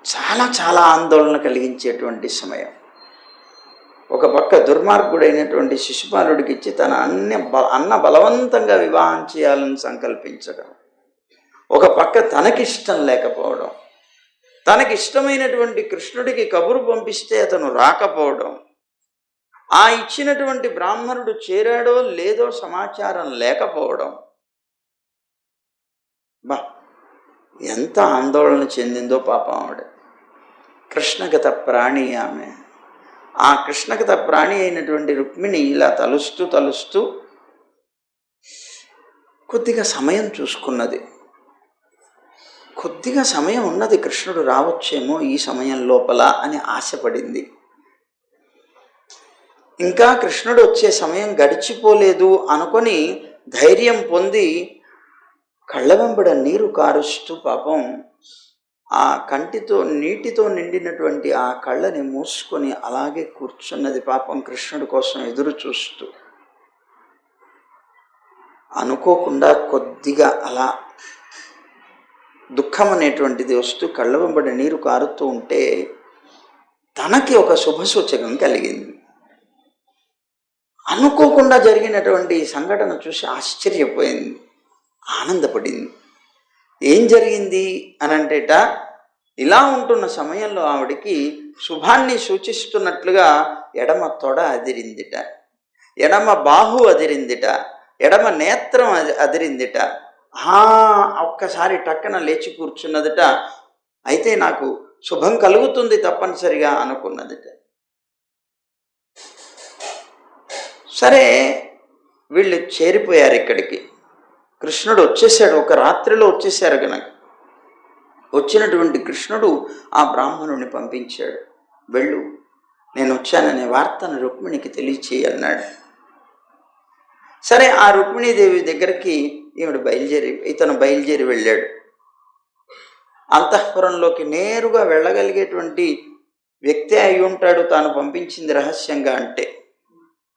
చాలా చాలా ఆందోళన కలిగించేటువంటి సమయం. ఒక పక్క దుర్మార్గుడైనటువంటి శిశుపాలుడికి ఇచ్చి తన అన్న బలవంతంగా వివాహం చేయాలని సంకల్పించడం, ఒక పక్క తనకిష్టం లేకపోవడం, తనకిష్టమైనటువంటి కృష్ణుడికి కబురు పంపిస్తే అతను రాకపోవడం, ఆ ఇచ్చినటువంటి బ్రాహ్మణుడు చేరాడో లేదో సమాచారం లేకపోవడం, ఎంత ఆందోళన చెందిందో పాపం ఆవిడ. కృష్ణగత ప్రాణి ఆమె. ఆ కృష్ణగత ప్రాణి అయినటువంటి రుక్మిణి ఇలా తలుస్తూ తలుస్తూ కొద్దిగా సమయం చూసుకున్నది. కొద్దిగా సమయం ఉన్నది, కృష్ణుడు రావచ్చేమో ఈ సమయం లోపల అని ఆశపడింది. ఇంకా కృష్ణుడు వచ్చే సమయం గడిచిపోలేదు అనుకొని ధైర్యం పొంది కళ్ళ వెంబడ నీరు కారుస్తూ పాపం ఆ కంటితో నీటితో నిండినటువంటి ఆ కళ్ళని మూసుకొని అలాగే కూర్చున్నది పాపం, కృష్ణుడి కోసం ఎదురు చూస్తూ. అనుకోకుండా కొద్దిగా అలా దుఃఖం అనేటువంటిది వస్తూ కళ్ళ వెంబడ నీరు కారుతూ ఉంటే తనకి ఒక శుభసూచకం కలిగింది. అనుకోకుండా జరిగినటువంటి సంఘటన చూసి ఆశ్చర్యపోయింది, ఆనందపడింది. ఏం జరిగింది అని అంటేట, ఇలా ఉంటున్న సమయంలో ఆవిడికి శుభాన్ని సూచిస్తున్నట్లుగా ఎడమ తొడ అదిరిందిట, ఎడమ బాహు అదిరిందిట, ఎడమ నేత్రం అదిరిందిట. ఒక్కసారి టక్కన లేచి కూర్చున్నదిట. అయితే నాకు శుభం కలుగుతుంది తప్పనిసరిగా అనుకున్నదిట. సరే వీళ్ళు చేరిపోయారు ఇక్కడికి. కృష్ణుడు వచ్చేసాడు, ఒక రాత్రిలో వచ్చేసారు కనుక. వచ్చినటువంటి కృష్ణుడు ఆ బ్రాహ్మణుని పంపించాడు. వెళ్ళు, నేను వచ్చాననే వార్తను రుక్మిణికి తెలియచేయన్నాడు. సరే ఆ రుక్మిణీదేవి దగ్గరికి ఇతను బయలుదేరి వెళ్ళాడు. అంతఃపురంలోకి నేరుగా వెళ్ళగలిగేటువంటి వ్యక్తి అయి ఉంటాడు తాను పంపించింది రహస్యంగా అంటే.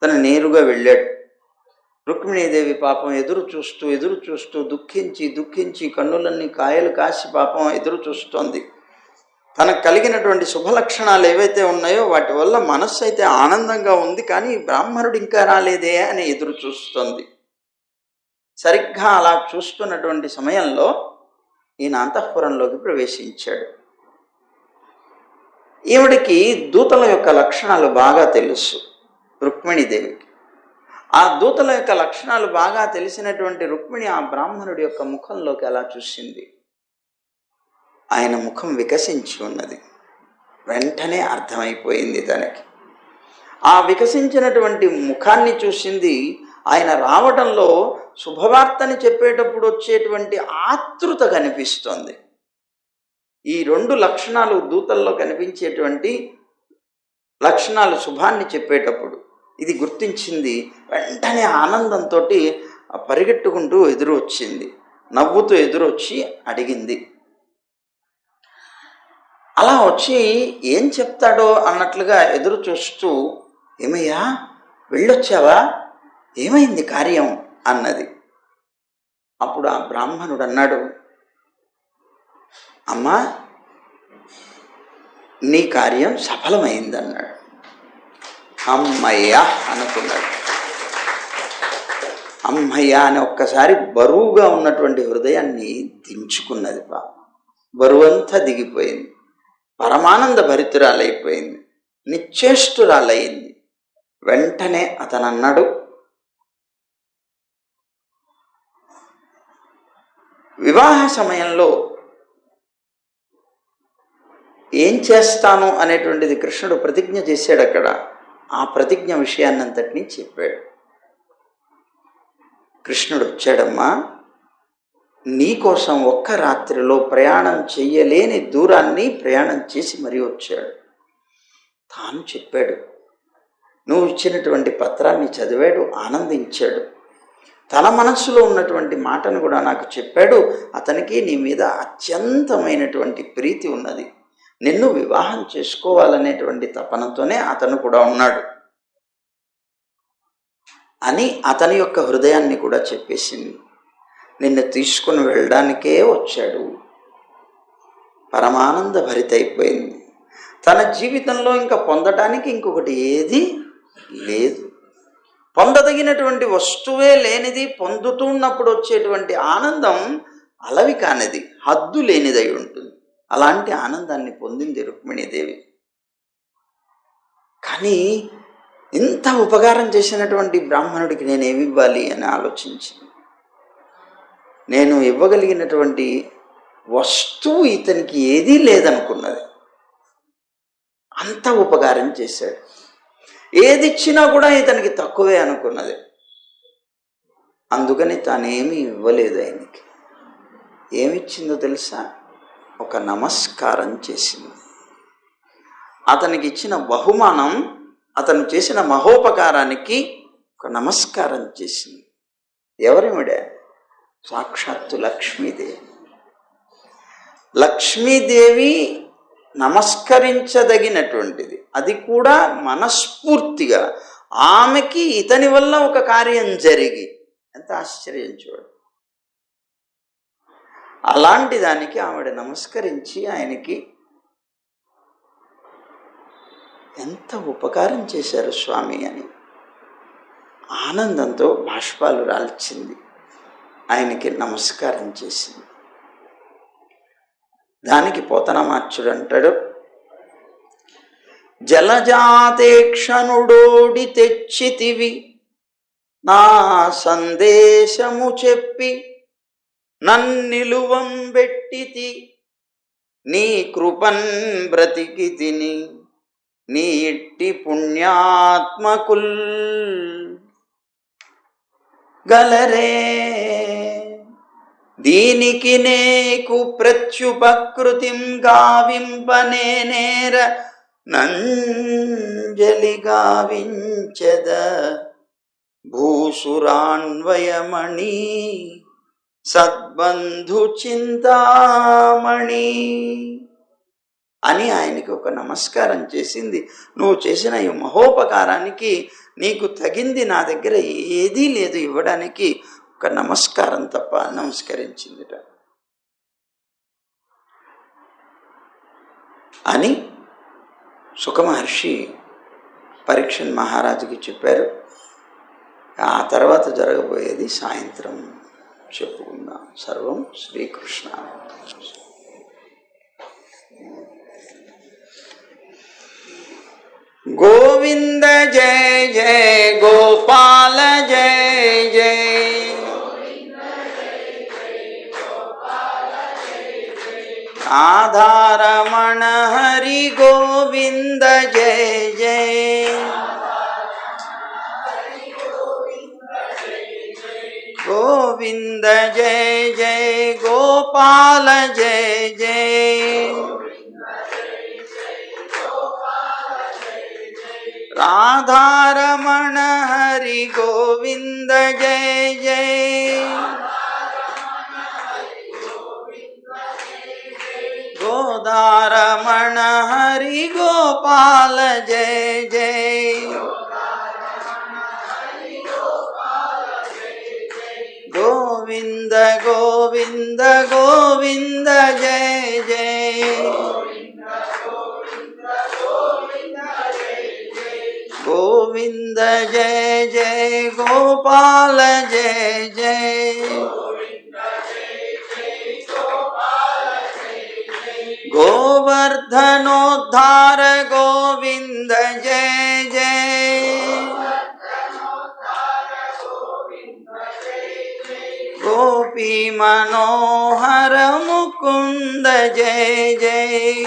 తను నేరుగా వెళ్ళాడు. రుక్మిణీదేవి పాపం ఎదురు చూస్తూ దుఃఖించి కన్నులన్నీ కాయలు కాసి పాపం ఎదురు చూస్తోంది. తనకు కలిగినటువంటి శుభలక్షణాలు ఏవైతే ఉన్నాయో వాటి వల్ల మనస్సు అయితే ఆనందంగా ఉంది, కానీ బ్రాహ్మణుడు ఇంకా రాలేదే అని ఎదురు చూస్తోంది. సరిగ్గా అలా చూస్తున్నటువంటి సమయంలో ఈయన అంతఃపురంలోకి ప్రవేశించాడు. ఈవిడికి దూతల యొక్క లక్షణాలు బాగా తెలుసు రుక్మిణీదేవికి. ఆ దూతల యొక్క లక్షణాలు బాగా తెలిసినటువంటి రుక్మిణి ఆ బ్రాహ్మణుడి యొక్క ముఖంలోకి అలా చూసింది. ఆయన ముఖం వికసించి ఉన్నది. వెంటనే అర్థమైపోయింది తనకి. ఆ వికసించినటువంటి ముఖాన్ని చూసింది. ఆయన రావడంలో శుభవార్తని చెప్పేటప్పుడు వచ్చేటువంటి ఆతృత కనిపిస్తోంది. ఈ 2 లక్షణాలు దూతల్లో కనిపించేటువంటి లక్షణాలు శుభాన్ని చెప్పేటప్పుడు ఇది గుర్తించింది. వెంటనే ఆనందంతో పరిగెట్టుకుంటూ ఎదురు వచ్చింది, నవ్వుతూ ఎదురొచ్చి అడిగింది. అలా వచ్చి ఏం చెప్తాడో అన్నట్లుగా ఎదురు చూస్తూ, ఏమయ్యా వెళ్ళొచ్చావా, ఏమైంది కార్యం అన్నది. అప్పుడు ఆ బ్రాహ్మణుడు అన్నాడు, అమ్మా నీ కార్యం సఫలమైందన్నాడు. అమ్మయ్యా అనుకున్నాడు. అమ్మయ్యా అని ఒక్కసారి బరువుగా ఉన్నటువంటి హృదయాన్ని దించుకున్నది. బరువంతా దిగిపోయింది. పరమానంద భరితురాలైపోయింది, నిశ్చేష్టురాలయ్యింది. వెంటనే అతను అన్నాడు, వివాహ సమయంలో ఏం చేస్తాను అనేటువంటిది కృష్ణుడు ప్రతిజ్ఞ చేశాడు. అక్కడ ఆ ప్రతిజ్ఞ విషయాన్నంతటినీ చెప్పాడు. కృష్ణుడు వచ్చాడమ్మా, నీకోసం ఒక్క రాత్రిలో ప్రయాణం చెయ్యలేని దూరాన్ని ప్రయాణం చేసి మరీ వచ్చాడు. తాను చెప్పాడు, నువ్వు ఇచ్చినటువంటి పత్రాన్ని చదివాడు, ఆనందించాడు. తన మనస్సులో ఉన్నటువంటి మాటను కూడా నాకు చెప్పాడు. అతనికి నీ మీద అత్యంతమైనటువంటి ప్రీతి ఉన్నది, నిన్ను వివాహం చేసుకోవాలనేటువంటి తపనతోనే అతను కూడా ఉన్నాడు అని అతని యొక్క హృదయాన్ని కూడా చెప్పేసింది. నిన్ను తీసుకుని వెళ్ళడానికే వచ్చాడు. పరమానంద భరిత అయిపోయింది. తన జీవితంలో ఇంకా పొందటానికి ఇంకొకటి ఏది లేదు. పొందదగినటువంటి వస్తువే లేనిది, పొందుతున్నప్పుడు వచ్చేటువంటి ఆనందం అలవి కానిది, హద్దు లేనిదై ఉంటుంది. అలాంటి ఆనందాన్ని పొందింది రుక్మిణీదేవి. కానీ ఇంత ఉపకారం చేసినటువంటి బ్రాహ్మణుడికి నేనేమి ఇవ్వాలి అని ఆలోచించింది. నేను ఇవ్వగలిగినటువంటి వస్తువు ఇతనికి ఏదీ లేదనుకున్నది. అంత ఉపకారం చేశాడు. ఏది ఇచ్చినా కూడా ఇతనికి తక్కువే అనుకున్నది. అందుకని తానేమీ ఇవ్వలేదు ఆయనకి. ఏమిచ్చిందో తెలుసా? ఒక నమస్కారం చేసింది. అతనికి ఇచ్చిన బహుమానం, అతను చేసిన మహోపకారానికి ఒక నమస్కారం చేసింది. ఎవరిమిడే? సాక్షాత్తు లక్ష్మీదేవి. లక్ష్మీదేవి నమస్కరించదగినటువంటిది, అది కూడా మనస్ఫూర్తిగా. ఆమెకి ఇతని వల్ల ఒక కార్యం జరిగి, ఎంత ఆశ్చర్యం చూడు. అలాంటి దానికి ఆవిడ నమస్కరించి ఆయనకి ఎంత ఉపకారం చేశారు స్వామి అని ఆనందంతో బాష్పాలు రాల్చింది. ఆయనకి నమస్కారం చేసింది. దానికి పోతనమాచ్యుడు అంటాడు, జలజాతేక్షణుడోడి తెచ్చితివి నా సందేశము చెప్పి నన్నిలువం బెట్టితి నీ కృపన్ బ్రతికి తిని నీ ఇట్టి పుణ్యాత్మకుల్ గలరే దీనికి నేకు ప్రత్యుపకృతిం గావింపనేనేర నంజలి గావించద భూసురాన్వయమణి సద్బంధు చింతామణి అని ఆయనకి ఒక నమస్కారం చేసింది. నువ్వు చేసిన ఈ మహోపకారానికి నీకు తగింది నా దగ్గర ఏదీ లేదు ఇవ్వడానికి, ఒక నమస్కారం తప్ప నమస్కరించిందిట అని సుఖమహర్షి పరీక్షణ్ మహారాజుకి చెప్పారు. ఆ తర్వాత జరగబోయేది సాయంత్రం చెప్పుకుందాం. సర్వం శ్రీకృష్ణ. గోవింద జయ జయ గోపాల జయ జయ राधारमण हरि गोविंद जय जय, गोविंद जय जय, गोपाल जय जय, राधारमण हरि गोविंद जय जय, गोदारमण हरि गोपाल जय जय, गोविंद गोविंद गोविंद जय जय, गोविंद जय जय, गोपाल जय जय, गोवर्धनोद्धार गोविंद जय जय, गोपी मनोहर मुकुंद जय जय,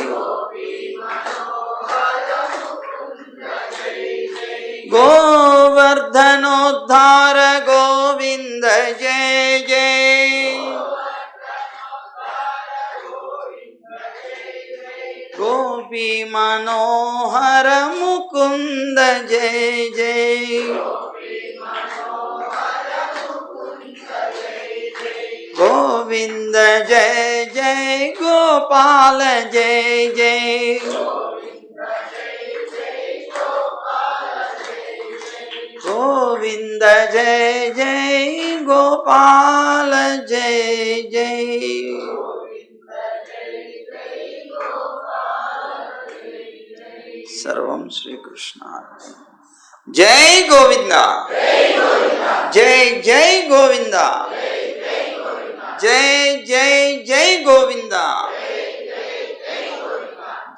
गोवर्धनोद्धार गोविंद जय जय, गोपी मनोहर मुकुंद जय जय, गोविंद जय जय, गोपाल जय जय, गोविंद जय जय, गोपाल जय जय। सर्वं श्री कृष्णार्पणमस्तु। जय गोविंदा, जय जय गोविंदा, जय जय जय गोविंदा,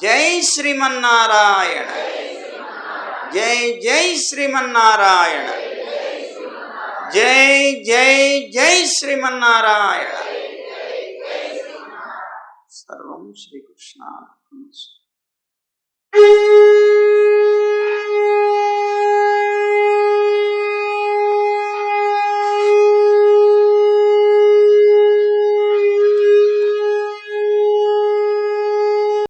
जय श्रीमन्नारायण, जय जय श्रीमन्नारायण, जय जय जय श्रीमन्नारायण। सर्वं श्री कृष्णार्पणमस्तु।